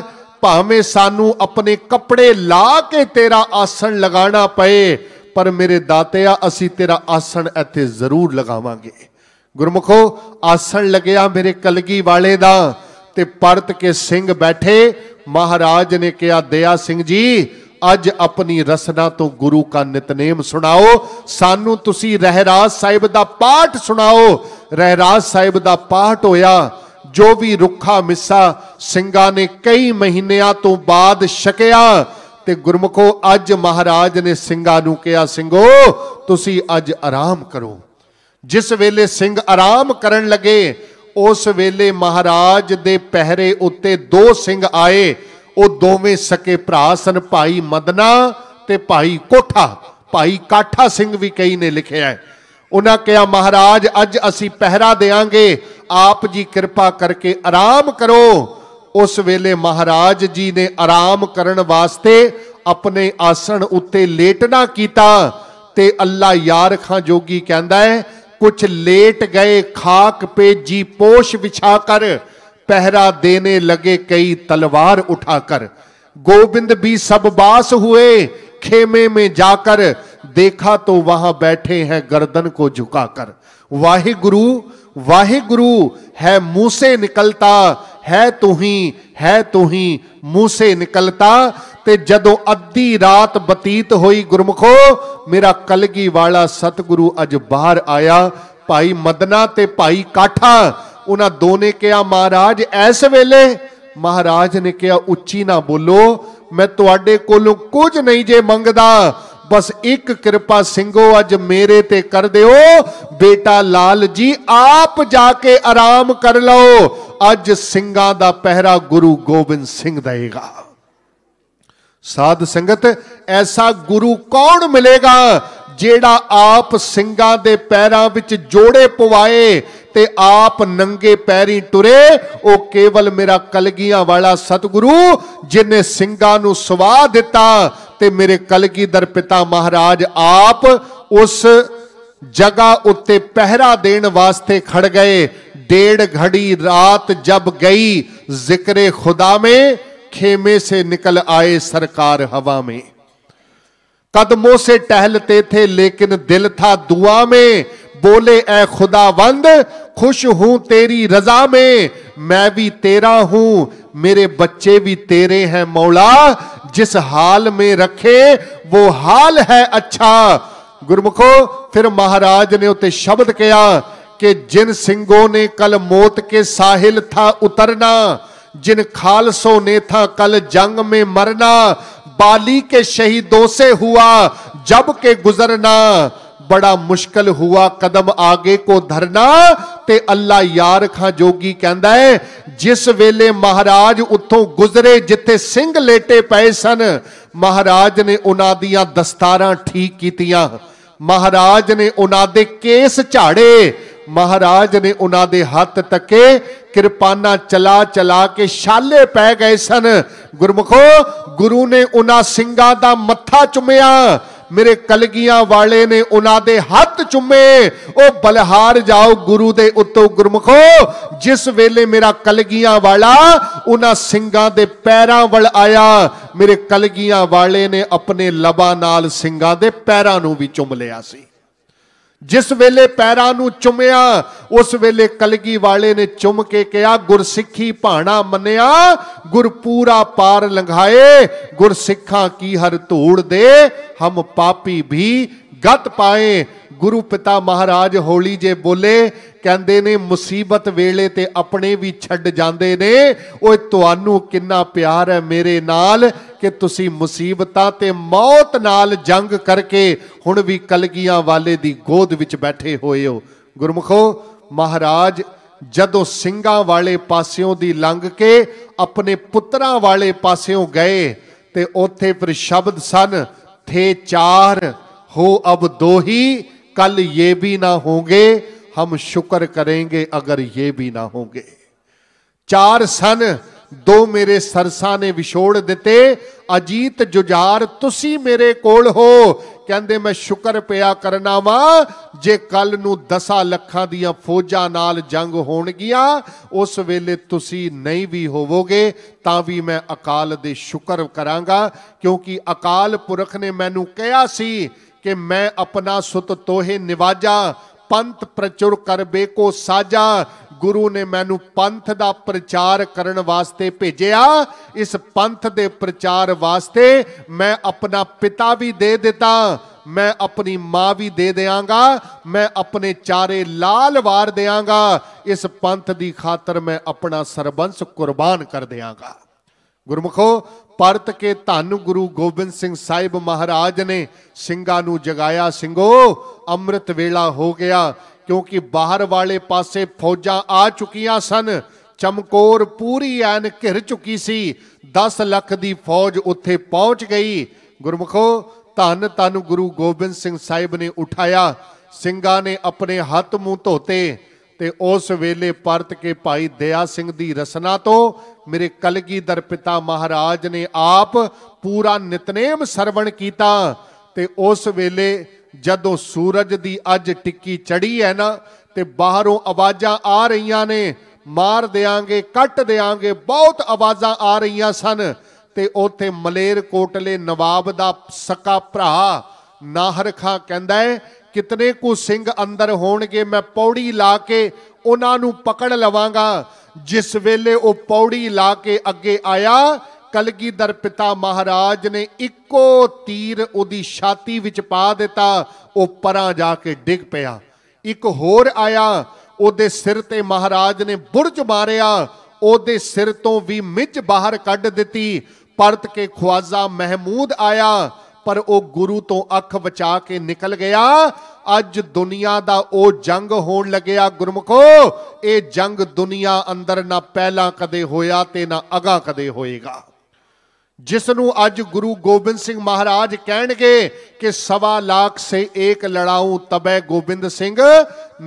भावें सानू अपने कपड़े ला के तेरा आसन लगाना पए, पर मेरे दातिया असी तेरा आसन इत्थे जरूर लगावांगे। गुरमुखो आसन लग्या मेरे कलगी वाले दा ते परत के सिंह बैठे। महाराज ने कहा, दया सिंह जी अज अपनी रसना तो गुरु का नितनेम सुनाओ, सानू तुसी रहराज साहिब दा पाठ सुनाओ। रहराज साहिब दा पाठ होया, जो भी रुखा मिस्सा सिंगा ने कई महीनिया तो बाद छकिया ते गुरमुखो अज महाराज ने सिंगा नू कहा, सिंगो तुसी अज आराम करो। जिस वेले सिंह आराम करन लगे उस वेले महाराज दे पहरे उत्ते 2 सिंह आए। वो दोवें सके भरा सन, भाई मदना ते भाई कोठा। भाई काठा सिंह भी कई ने लिखिया है। उन्हें कहा, महाराज अज असी पहरा देंगे, आप जी कृपा करके आराम करो। उस वेले महाराज जी ने आराम करन वास्ते अपने आसन उत्ते लेटना कीता ते अल्लाह यार खां जोगी कहंदा है, कुछ लेट गए खाक पे जी पोश बिछाकर, पहरा देने लगे कई तलवार उठाकर। गोविंद भी सब बास हुए खेमे में जाकर, देखा तो वहां बैठे हैं गर्दन को झुकाकर। वाहे गुरु है मुंह से निकलता है तू ही मुंह से निकलता। ते जदों अद्धी रात बतीत होई गुरमुखो, मेरा कलगी वाला सतगुरु अज बाहर आया। भाई मदना ते भाई काठा उन्हां दोने कहा, महाराज इस वेले? महाराज ने कहा, उच्ची ना बोलो, मैं तुहाडे कोलों कुछ नहीं जे मंगदा, बस एक कृपा सिंघो अज मेरे ते कर दिओ। बेटा लाल जी आप जाके आराम कर लो, अज सिंघां दा पहरा गुरु गोबिंद सिंह देगा। साध संगत, ऐसा गुरु कौन मिलेगा जेड़ा आप सिंघां दे पैरां विच जोड़े पवाए ते आप नंगे पैरी टुरे? ओ केवल मेरा कलगियां वाला सतगुरु, जिन्हें सिंघां नूं सवा दिता। ते मेरे कलगीधर पिता महाराज आप उस जगह उत्ते पहरा देने वास्ते खड़ गए। 1.5 घड़ी रात जब गई जिक्रे खुदा में, खेमे से निकल आए सरकार हवा में। कदमों से टहलते थे लेकिन दिल था दुआ में, बोले ए खुदावंद खुश हूं तेरी रजा में। मैं भी तेरा हूं मेरे बच्चे भी तेरे हैं मौला, जिस हाल में रखे वो हाल है अच्छा। गुरमुखो, फिर महाराज ने उते शब्द किया कि जिन सिंघों ने कल मौत के साहिल था उतरना, जिन खालसों ने था कल जंग में मरना, बाली के शहीदों से हुआ जब के गुजरना, बड़ा मुश्किल हुआ कदम आगे को धरना। ते अल्लाह यार खां जोगी कहंदा है, जिस वेले महाराज उत्थों गुजरे जिथे सिंह लेटे पए सन, महाराज ने उन्हां दियां दस्तारां ठीक कीतियां, महाराज ने उन्हां दे केस झाड़े, महाराज ने उन्हां दे हथ तके, किरपाना चला चला के छाले पै गए सन। गुरमुखो, गुरु ने उन्हां सिंघां दा मत्था चुमिया, मेरे कलगियां वाले ने उन्हां दे हथ चुमे। ओ बलहार जाओ गुरु दे उत्तों गुरमुखो, जिस वेले मेरा कलगियां वाला उन्हां सिंघां दे पैरां वल आया, मेरे कलगियां वाले ने अपने लबा नाल सिंघां दे पैरां नूं भी चुम लिया सी। जिस वेले पैरां नूं चुमिया, उस वेले कलगी वाले ने चुम के कहा, गुरसिखी भाणा मन्निया गुर पूरा पार लंघाए, गुरसिखा की हर धूड़ दे हम पापी भी गत पाए। गुरु पिता महाराज हौली जे बोले, कहंदे ने मुसीबत वेले ते अपने भी छड्ड जांदे ने। ओए तुहानू किन्ना प्यार है मेरे नाल कि तुसी मुसीबतां ते मौत नाल जंग करके हुण भी कलगियां वाले दी गोद विच बैठे होए हो। गुरमुखो, महाराज जदों सिंघां वाले पासियों दी लंघ के अपने पुत्रां वाले पासियों गए ते ओथे फिर शब्द सन, थे 4 हो अब 2 ही, कल ये भी ना होंगे, हम शुक्र करेंगे अगर ये भी ना होंगे। 4 सन, 2 मेरे सरसा ने विछोड़ दिते, अजीत जुझार तुसी मेरे कोल हो। कहंदे मैं शुक्र पिया करना वा जे कल नू 10 लखां दियां फौजां नाल जंग होणगियां, उस वेले तुसी नहीं भी होवोगे तां भी मैं अकाल दे शुक्र करांगा, क्योंकि अकाल पुरख ने मैनू कहा सी कि मैं अपना सुत तोहे निवाजा, पंथ प्रचुर कर बेको साजा। गुरु ने मैनू पंथ दा प्रचार करन वास्ते भेजिया, इस पंथ दे प्रचार वास्ते मैं अपना पिता भी दे दिता, मैं अपनी मां भी दे देंगा, मैं अपने चारे लाल वार देंगा, इस पंथ दी खातर मैं अपना सरबंस कुर्बान कर देंगा। गुरमुखो, परत के धन गुरु गोबिंद सिंह साहिब महाराज ने सिंघां नूं जगाया, सिंघो अमृत वेला हो गया, क्योंकि बाहर वाले पासे फौजां आ चुकियां सन, चमकोर पूरी ऐन घिर चुकी सी, 10 लख दी फौज उत्थे पहुंच गई। गुरमुखो, धन धन गुरु गोबिंद सिंह साहिब ने उठाया, सिंघां ने अपने हथ मुंह धोते ते उस वेले परत के भाई दया सिंह दी रसना तो मेरे कलगीधर पिता महाराज ने आप पूरा नितनेम सरवण कीता। ते उस वेले जदों सूरज दी अज टिक्की चढ़ी है ना, ते बाहरों आवाज़ां आ रही ने, मार देंगे कट देंगे, बहुत आवाज़ां आ रही सन। ते उत्थे मलेर कोटले नवाब दा सक्का भरा नाहर खां कहंदा है कितने कु सिंह अंदर होणगे, मैं पौड़ी ला के उन्हां नूं पकड़ लवांगा। जिस वेले वो पौड़ी ला के अगे आया, कलगीधर पिता महाराज ने इक्को तीर उदी छाती विच पा दिता, वो परां जाके डिग पिया। एक होर आया, ओदे सिर ते महाराज ने बुरज मारिया, ओदे सिर तो भी मिज बाहर कढ दिती। परत के ख्वाजा महमूद आया, पर वो गुरु तो अख बचा के निकल गया। अज दुनिया दा ओ जंग होण लग्या गुरमुखो, ये जंग दुनिया अंदर ना पहला कदे होया ते ना अगा कदे होएगा। जिसनू अज गुरु गोबिंद सिंह महाराज कहणगे कि 1.25 लाख से एक लड़ाऊं, तबे गोबिंद सिंह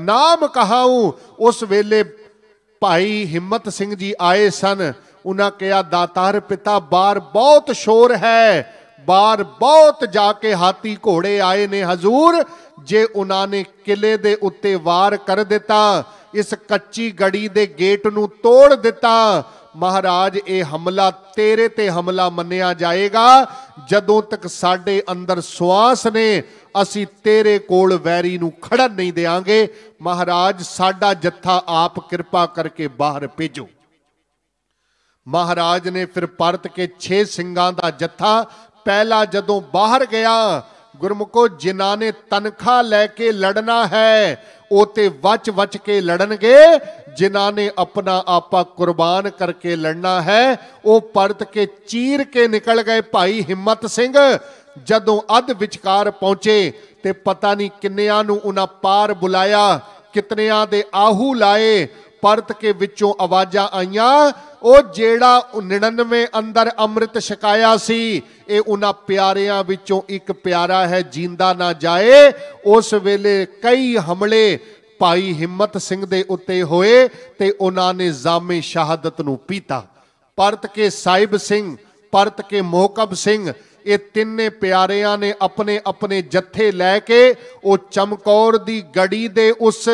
नाम कहाऊं। उस वेले भाई हिम्मत सिंह जी आए सन। उन्हें कहा, दातार पिता बार बहुत शोर है, बार बहुत जाके हाथी घोड़े आए ने हजूर। जे उन्होंने किले दे उत्ते वार कर दिता, इस कच्ची गड़ी दे गेट नू तोड़ दिता, महाराज ये हमला तेरे ते हमला मन्निया जाएगा। जदों तक साडे अंदर सुआस ने, असी तेरे कोल वैरी नू खड़न नहीं देंगे। महाराज साडा जत्था आप कृपा करके बाहर भेजो। महाराज ने फिर परत के 6 सिंगां दा जत्था पहला जदों बाहर गया, गुरमुखो जिन्हां ने तनखा लैके लड़ना है वो ते वच वच के लड़नगे, जिन्हां ने अपना आपा कुर्बान करके लड़ना है वो परत के चीर के निकल गए। भाई हिम्मत सिंह जदों अध विचकार पहुंचे ते पता नहीं किन्नियां नूं उन्हां पार बुलाया, कितनियां दे आहू लाए। परत के विचों आवाजां आईयां, ओ जेड़ा 99 अंदर अमृत छकाया सी, ये उन्हां प्यारियां विचों एक प्यारा है, जींदा ना जाए। उस वेले कई हमले भाई हिम्मत सिंह दे उत्ते होए ते उन्हां ने जामे शहादत नूं पीता। परत के साहिब सिंह, परत के मोहकब सिंह, ये तिन्ने प्यारियां ने अपने अपने जत्थे लैके वो चमकौर दी गड़ी दे उस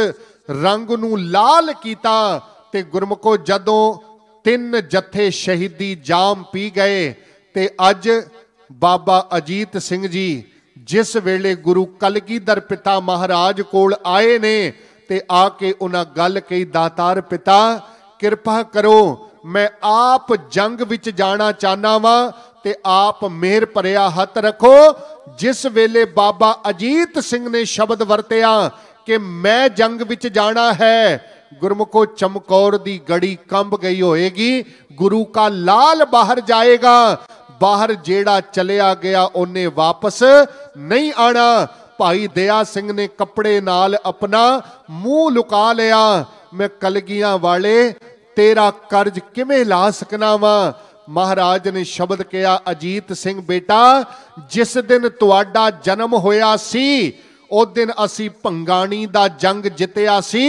रंग नूं लाल कीता। ते गुरमुखो जदों 3 जत्थे शहीदी जाम पी गए ते अज बाबा अजीत सिंह जी जिस वेले गुरु कलगीधर पिता महाराज कोल आए ने ते आके उन्हां गल कही, दातार पिता कृपा करो, मैं आप जंग विच जाना चाहना वा ते आप मेहर भरिया हथ रखो। जिस वेले बाबा अजीत सिंह ने शब्द वरतिया कि मैं जंग विच जाना है, गुरमुखो चमकौर दी गड़ी कंब गई होएगी, गुरु का लाल बाहर जाएगा। बाहर जेड़ा चलिया गया उन्हें वापस नहीं आना। भाई दया सिंह ने कपड़े नाल अपना मुंह लुका लिया। मैं कलगियां वाले तेरा कर्ज किवें ला सकना वा। महाराज ने शब्द कहा, अजीत सिंह बेटा, जिस दिन तुहाडा जन्म होया सी उस दिन असी भंगाणी दा जंग जितया सी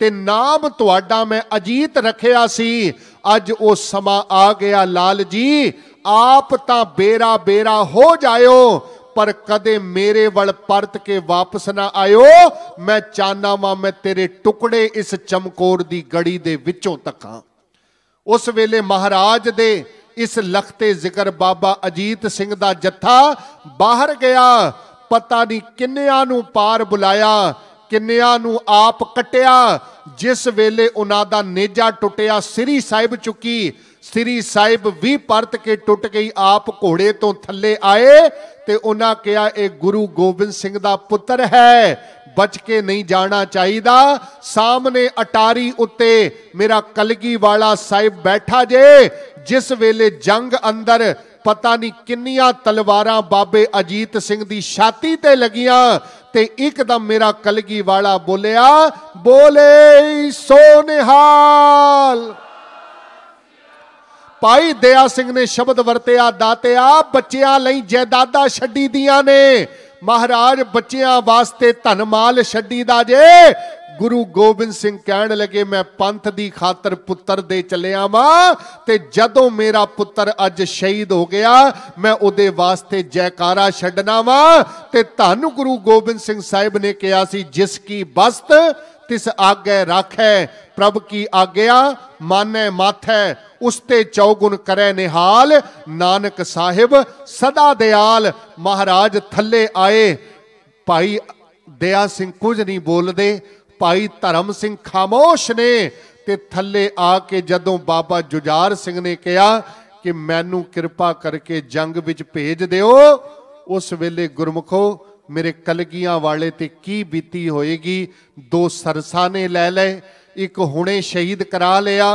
ते नाम तुहाडा मैं अजीत रखिया सी। अज वो समा आ गया लाल जी, आप तां बेरा बेरा हो जायो, पर कदे मेरे वल परत के वापस ना आयो। मैं चाहना वा मैं तेरे टुकड़े इस चमकौर दी गड़ी दे विचों तकां। उस वेले महाराज दे इस लखते जिक्र बाबा अजीत सिंह दा जत्था बाहर गया। पता नहीं किन्नियां नूं पार बुलाया, किन्नियां नूं आप कटिया। जिस वेले उन्हां दा नेजा टुटिया, सिरी साहिब चुकी, सिरी साहिब भी परत के टुट गई। आप घोड़े तो थल्ले आए ते उन्हां कहा, ए गुरु गोबिंद सिंह दा पुत्र है, बच के नहीं जाना चाहिदा। सामने अटारी उत्ते मेरा कलगी वाला साहिब बैठा जे। जिस वेले जंग अंदर पता नहीं किन्नियां तलवारां बाबे अजीत सिंह दी छाती ते लगियां ते एकदम मेरा कलगी वाला बोलिया, बोले सो निहाल। भाई दया सिंह ने शब्द वरतिया, दातिया बच्चियां लई जायदादा छड्डी दियां ने। महाराज बच्चियां वास्ते धन माल छड्डी दा जे। गुरु गोबिंद सिंह कहन लगे, मैं पंथ दी खातर पुत्र दे चलिया वां ते जदों मेरा पुत्र अज शहीद हो गया, मैं उहदे वास्ते जयकारा छड्डना वां। ते धन गुरु गोबिंद सिंह साहिब ने कहा सी, जिसकी बस्त तिस आगे राखै, प्रभ की आज्ञा मानै माथै, उसते चौगुन करे निहाल, नानक साहिब सदा दयाल। महाराज थल्ले आए। भाई दया सिंह कुछ नहीं बोलते, भाई धर्म सिंह खामोश ने। ते थले आके जदों बाबा जुझार सिंह ने कहा कि मैनू कृपा करके जंग विच भेज दिओ, उस वेले गुरमुखो मेरे कलगियां वाले ते की बीती होएगी। दो सरसा ने लै ले, एक हुणे शहीद करा लिया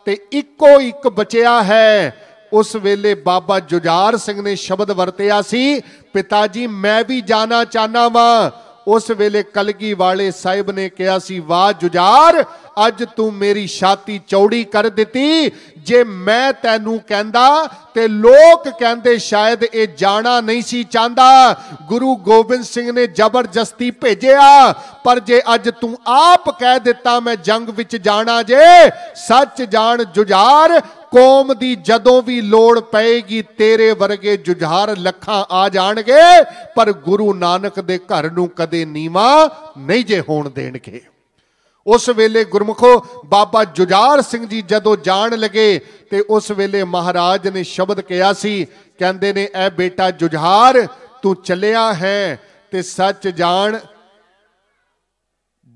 ते इको एक बचिया है। उस वेले बाबा जुझार सिंह ने शब्द वरतिया सी, पिता जी मैं भी जाना चाहना वा। उस वेले कलगी वाले साहिब ने कहा सी, वाह जुझार, अज तू मेरी छाती चौड़ी कर दिती। जे मैं तैनू कहंदा ते लोग कहंदे शायद ये जाना नहीं सी चाहता, गुरु गोबिंद सिंह ने जबरदस्ती भेजिया। पर जे अज तू आप कह दिता मैं जंग विच जाना जे, सच जान जुझार, कौम दी जदों भी लोड़ पेगी तेरे वर्गे जुझार लखां आ जाणगे, पर गुरु नानक दे घर नूं कदे नीवा नहीं जे होण देणगे। उस वेले गुरमुखो बाबा जुझार सिंह जी जदों जान लगे ते उस वेले महाराज ने शब्द कहा सी, कहंदे ने ऐ बेटा जुझार तू चलिया है ते सच जान,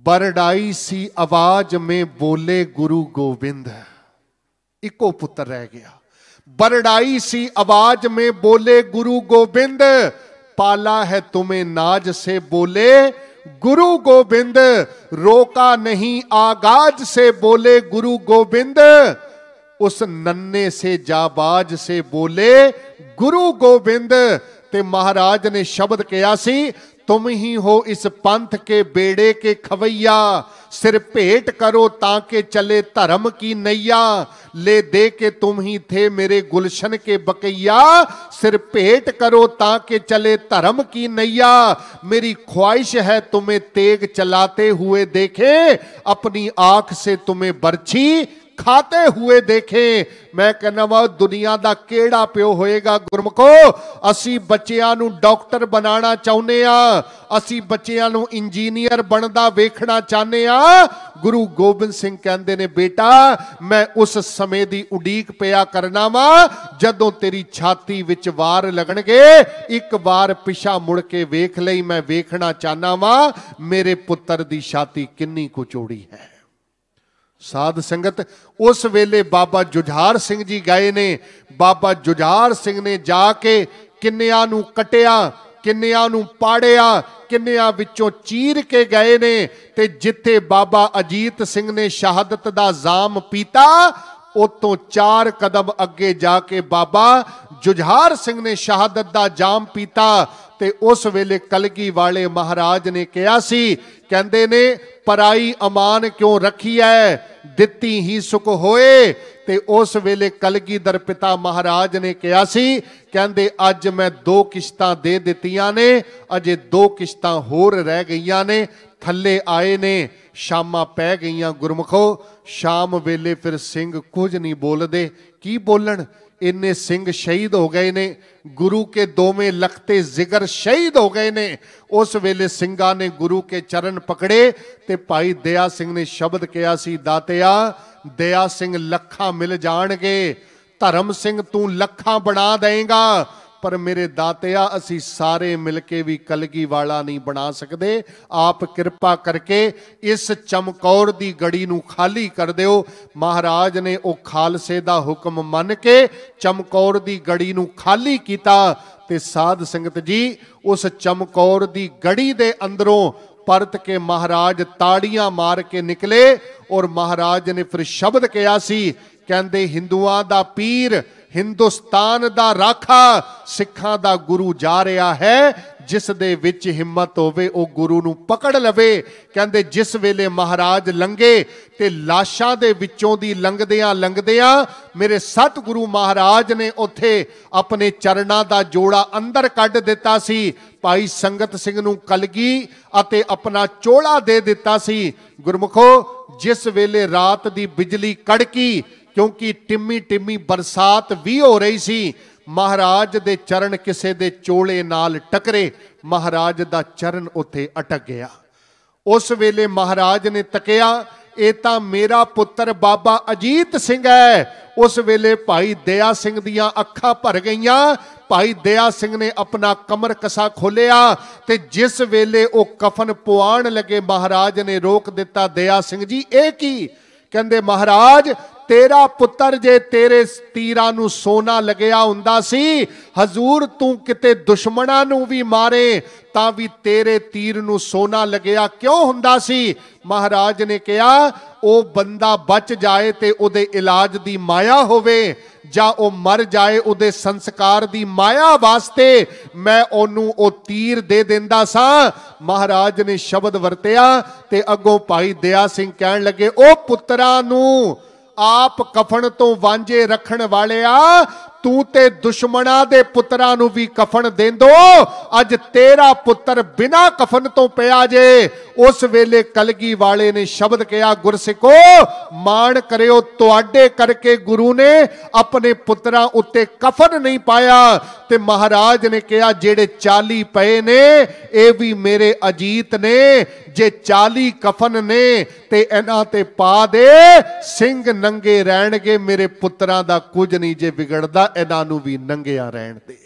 बरडाई सी आवाज में बोले गुरु गोबिंद। इको पुत्र रह गया, बरडाई सी आवाज में बोले गुरु गोबिंद, पाला है तुम्हें नाज से बोले गुरु गोबिंद, रोका नहीं आगाज से बोले गुरु गोबिंद, उस नन्हे से जाबाज से बोले गुरु गोबिंद। ते महाराज ने शब्द कहा सी, तुम ही हो इस पंथ के बेड़े के खवैया, सिर भेंट करो ताके चले धर्म की नैया, ले दे के तुम ही थे मेरे गुलशन के बकैया, सिर भेंट करो ताके चले धर्म की नैया, मेरी ख्वाहिश है तुम्हें तेग चलाते हुए देखे, अपनी आंख से तुम्हें बरछी खाते हुए देखे। मैं कहना वा दुनिया दा केड़ा प्यो होएगा गुरमुखो, असी बच्चियां नूं डॉक्टर बनाना चाहुंदे आ, असी बच्चियां नूं इंजीनियर बनदा वेखना चाहते आ। गुरु गोबिंद सिंह कहंदे ने बेटा मैं उस समय दी उडीक पिया करना वा जदों तेरी छाती विच वार लगणगे, एक बार पिछा मुड़ के वेख लई, मैं वेखना चाहना वा मेरे पुत्र दी छाती किन्नी कुछ चौड़ी है। साध संगत उस वेले बाबा जुझार सिंह जी गए ने, बाबा जुझार सिंह ने जाके किन्नियां नूं कटिया, किन्नियां नूं पाड़िया, किन्नियां विचों चीर के गए ने, ते जिथे बाबा अजीत सिंह ने शहादत दा जाम पीता, उतों 4 कदम अगे जाके बाबा जुझार सिंह ने शहादत दा जाम पीता। ते उस वेले कलगी वाले महाराज ने कहा सी, कहंदे ने पराई अमान क्यों रखी है, दित्ती ही सुख होए। ते उस वेले कलगीधर पिता महाराज ने कहा सी, कहंदे अज मैं 2 किश्तां दे दित्तियां ने, अजे 2 किश्तां होर रह गईयां ने, थल्ले आए ने, शामां पै गईयां गुरमुखो। शाम वेले फिर सिंह कुछ नहीं बोलदे, की बोलन, इन्ने सिंह शहीद हो गए ने, गुरु के दोवें लखते जिगर शहीद हो गए ने। उस वेले सिंगा ने गुरु के चरण पकड़े ते भाई दया सिंह ने शब्द कहा सी, दातिया दया सिंह लखां मिल जाणगे, धर्म सिंह तू लखां बना देगा, पर मेरे दातिया असी सारे मिलके भी कलगी वाला नहीं बना सकते। आप कृपा करके इस चमकौर दी गड़ी नूं खाली कर दिओ। महाराज ने ओ खालसे दा हुक्म मन के चमकौर दी गड़ी नूं खाली कीता ते साध संगत जी उस चमकौर दी गड़ी दे अंदरों परत के महाराज ताड़ियां मार के निकले और महाराज ने फिर शब्द कहा सी, कहंदे हिंदुआं दा पीर, हिंदुस्तान दा राखा, सिखां दा गुरु जा रहा है, जिस दे विच हिम्मत होवे ओ गुरु नूं पकड़ लवे। कहंदे जिस वेले महाराज लंघे ते लाशां दे विचों दी लंघदियां लंघदियां मेरे सतगुरु महाराज ने उत्थे अपने चरणां दा जोड़ा अंदर कढ दिता सी। भाई संगत सिंह नूं कलगी अते अपना चोला दे दिता सी। गुरमुखो जिस वेले रात दी बिजली कड़की, क्योंकि टिम्मी टिम्मी बरसात भी हो रही सी, महाराज दे चरण किसे दे चोले नाल टकरे, महाराज दा चरण उत्थे अटक गया। उस वेले महाराज ने तकिया, ये तां मेरा पुत्र बाबा अजीत सिंह है। उस वेले भाई दया सिंह दियां अखां भर गईयां, भाई दया सिंह ने अपना कमर कसा खोलिया ते जिस वेले वो कफन पुआण लगे महाराज ने रोक दिता। दया सिंह जी ये की? कहंदे महाराज तेरा पुत्र जे तेरे तीरां नूं सोना लगिया हुंदा सी, हजूर तू किते दुश्मनां नूं भी मारे तां भी तेरे तीर नूं सोना लगिया क्यों हुंदा सी? महाराज ने कहा ओ बंदा बच जाए ते उहदे इलाज दी माया होवे, जां ओ मर जाए उहदे संस्कार दी माया वास्ते मैं ओनू ओ तीर दे देंदा सा। महाराज ने शब्द वरतिया ते अगों भाई दया सिंह कहन लगे ओ पुत्तरां नूं आप कफन तो वांझे रखण वालिया, तू ते दुश्मना दे पुत्रा नूं भी कफन देंदो, अज तेरा पुत्र बिना कफन तो पिया जे। उस वेले कलगी वाले ने शब्द कहा गुरसिखो मान करियो तुहाडे करके गुरु ने अपने पुत्रा उत्ते कफन नहीं पाया। ते महाराज ने कहा जेड़े 40 पए ने ये भी मेरे अजीत ने, जे 40 कफन ने ते इन्हां ते पा दे, सिंह नंगे रहणगे, मेरे पुत्रा दा कुछ नहीं जे बिगड़दा, इन्हां नूं भी नंगिया रहण दे।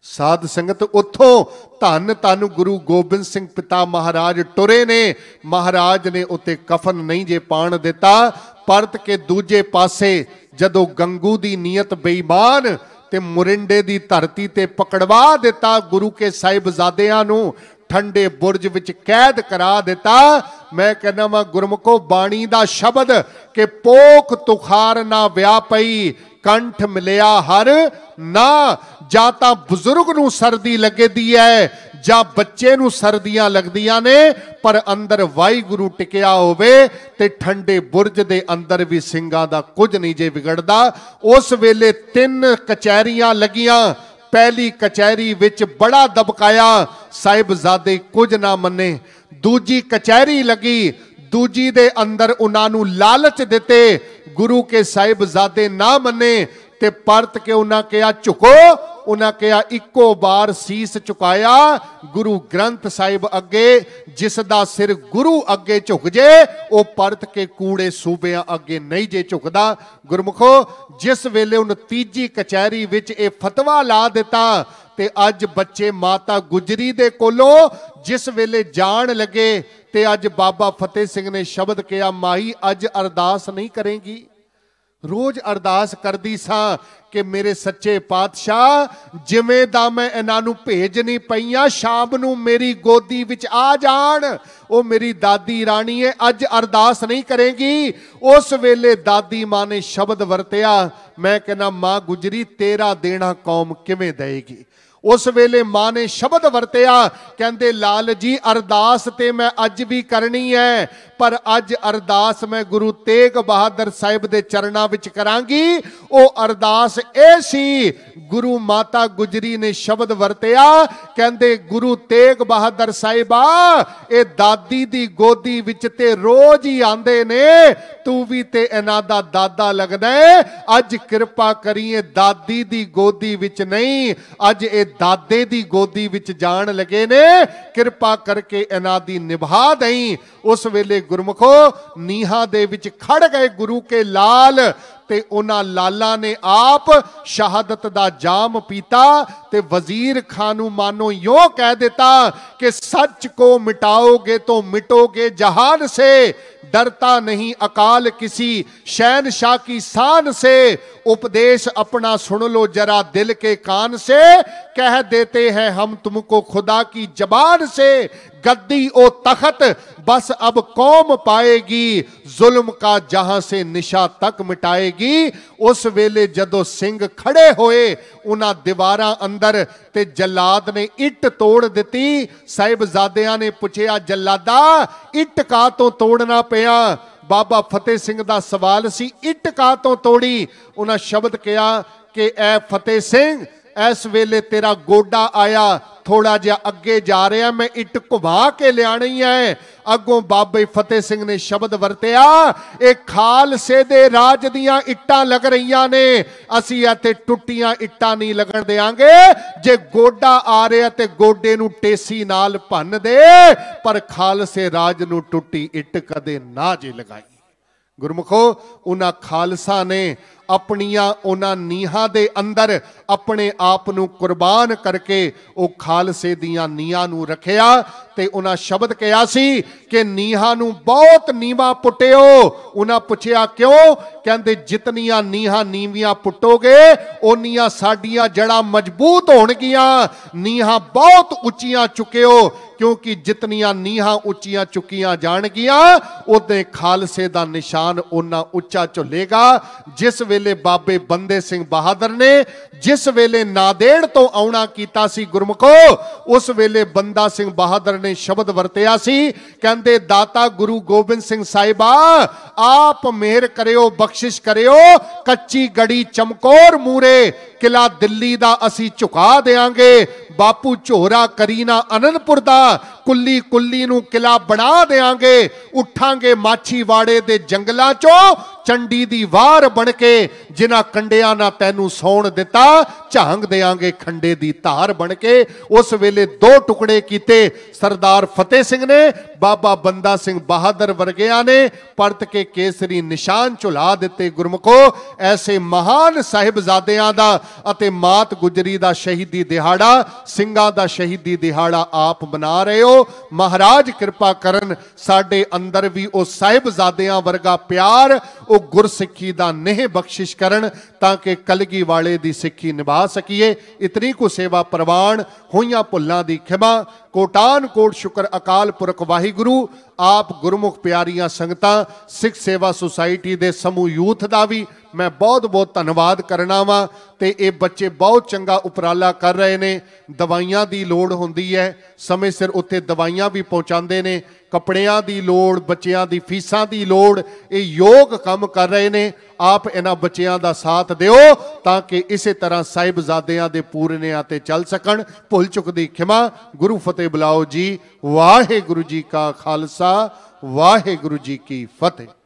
साध संगत उथों धन धन गुरु गोबिंद सिंह पिता महाराज टुरे ने। महाराज ने उत्ते कफन नहीं जे पाण दिता। परत के दूजे पासे जदों गंगू दी नीयत बेईमान ते मुरिंडे दी धरती ते पकड़वा दिता, गुरु के साहिबजादियां नूं ठंडे बुरज विच कैद करा दिता। मैं कहना वा गुरमुखो बाणी दा शब्द के पोख तुखार ना व्या पई, कंठ मिलिया हर ना। जां तां बुजुर्ग नूं सर्दी लगे दी है जां बच्चे नूं सर्दियां लगदियां ने, पर अंदर वाहिगुरु टिकिया होवे ते ठंडे बुरज दे अंदर भी सिंगां दा कुछ नहीं जे बिगड़दा। उस वेले 3 कचहरियां लगियां। पहली कचहरी विच बड़ा दबकाया, साहिबजादे कुछ ना मन्ने। दूजी कचहरी लगी, दूजी दे अंदर उन्हां नूं लालच दिते, गुरु के साहिबजादे ना मन्ने ते परत के उन्हां कहा झुको। उन्हां कहा इको बार सीस चुकाया गुरु ग्रंथ साहिब अगे, जिस दा सिर गुरु अगे झुक जे ओ परत के कूड़े सूबियां अगे नहीं जे झुकदा। गुरमुखो जिस वेले उन तीजी कचहरी विच ए फतवा ला दिता ते अज बच्चे माता गुजरी दे कोलों जिस वेले जान लगे ते अज बाबा फतेह सिंह ने शब्द कहा माही अज अरदास नहीं करेंगी? रोज अरदास करदी सा कि मेरे सच्चे पातशाह जिवें दा मैं इन्हां नूं भेजनी पईयां शाम नूं मेरी गोदी विच आ जाण। ओ मेरी दादी राणी है, अज अरदास नहीं करेंगी? उस वेले दादी मां ने शब्द वरतिया, मैं कहना मां गुजरी तेरा देना कौम किवें देगी? उस वेले मां ने शब्द वरतिया, कहंदे लाल जी अरदास ते मैं अज भी करनी है, पर अज अरदास मैं गुरु तेग बहादुर साहिब दे चरणां विच करांगी। ओ अरदास ए सी, गुरु माता गुजरी ने शब्द वरतिया, कहंदे गुरु तेग बहादुर साहिबा ए दादी दी गोदी विच ते रोज ही आंदे ने, तू भी ते इन्हां दा दादा लगदा है, अज कृपा करिए दादी दी गोदी विच नहीं, अज ए दादे दी गोदी विच जान लगे ने, कृपा करके इन्हां दी निभा दई। उस वेले गुरमुखो नीहा दे विच खड़ गए गुरु के लाल ते उन्हां लाला ने आप शहादत दा जाम पीता ते वजीर खान नूं मानो यों कह दिता कि सच को मिटाओगे तो मिटोगे जहान से, डरता नहीं अकाल किसी शहनशाह की शान से, उपदेश अपना सुन लो जरा दिल के कान से, कह देते हैं हम तुमको खुदा की जबान से, गद्दी ओ तख्त बस अब कौम पाएगी, जुल्म का जहां से निशा तक मिटाएगी। उस वेले जदों सिंह खड़े होए उन्हां दीवारां अंदर ते जल्लाद ने इट तोड़ दिती। साहिबजादियां ने पुछया जल्लादा इट का तो तोड़ना पिया? बाबा फतेह सिंह दा सवाल सी इट का तो तोड़ी? उन्हां शब्द कहा कि ऐ फतेह सिंह इस वेले तेरा गोडा आया थोड़ा जिहा अगे जा रहा, मैं इट घुमा के लियानी है। अगों बाबे फतेह सिंह ने शब्द वरतिया, एक खालसे दे राज दियां इट्टां लग रही ने, असी इत्थे टुटियां इट्टां नहीं लगन देंगे। जे गोडा आ रहा ते गोडे नूं टेसी नाल भन्न दे, पर खालसे राज नूं टुटी इट कदे ना जे लगाई। गुरमुखो उन्हां खालसा ने अपनियां उन्हां नीहां दे अंदर अपने आप नूं कुर्बान करके वो खालसे दियां नीहां नूं रखिया ते उन्हां शब्द कहा सी कि नीहां नूं बहुत नीवा पुटियो। उन्हां पुछया क्यों? कहंदे जितनियां नीहां नीवियां पुटोगे उन्नियां साडियां जड़ां मजबूत होणगियां। नीहां बहुत उच्चियां चुकियो, क्योंकि जितनियां नीहां उच्चियां चुकियां जाणगियां उदे खालसे दा निशान उन्ना उच्चा झुलेगा। जिस वेले बाबे बंदे सिंह बहादुर ने जिस वेले नादेड़ तो आउणा कीता सी गुरमुखो, उस वेले बंदा सिंह बहादुर ने शब्द वरतिया सी, कहंदे दाता गुरु गोबिंद सिंह साहिबा आप मेहर करियो, बख्शिश करियो, कच्ची गड़ी चमकौर मूरे किला दिल्ली दा असी झुका देंगे। बापू झोरा करीना आनंदपुर दा कुल्ली कुल्ली नूं किला बना देंगे। उठांगे माछीवाड़े दे जंगलां चों चंडी दी वार बन के, जिन्हां कंडियां ना तैनूं सौण दिता झांग देंगे खंडे दी धार बन के। उस वेले दो टुकड़े कीते सरदार फतेह सिंह ने, बाबा बंदा सिंह बहादुर वर्गिया ने परत के केसरी निशान झुला दिते। गुरमुखो ऐसे महान साहिबजादियां दा अते मात गुजरी दा शहीदी दिहाड़ा, ਸਿੰਘਾਂ ਦਾ शहीदी दिहाड़ा आप बना रहे हो। महाराज कृपा करन साडे अंदर भी उस साहिबजादियां वर्गा प्यार, वो गुरसिक्खी दा नेह बख्शिश करन ताकि कलगी वाले दी सिक्खी निभा सकीए। इतनी को सेवा प्रवान होइयां भुल्लां दी खिमा। कोटान कोट शुक्र अकाल पुरख वाहिगुरु। आप गुरमुख प्यारियां संगतां सिख सेवा सुसाइटी दे समूह यूथ दा भी मैं बहुत बहुत धन्यवाद करना वा। ते ये बच्चे बहुत चंगा उपराला कर रहे ने। दवाइयां दी लोड़ हुंदी है, समय सिर उत्थे दवाइयां भी पहुंचाते ने, कपड़ियां दी लोड़, बच्चियां दी फीसां दी लोड़, ये योग काम कर रहे ने। आप इन्हां बच्चियां दा साथ दिओ ताकि इसे तरह साहिबजादियां दे पूरनियां ते चल सकन। भुल चुक दी खिमा। गुरु फतेह बुलाओ जी। वाहिगुरु जी का खालसा, वाहिगुरु जी की फतेह।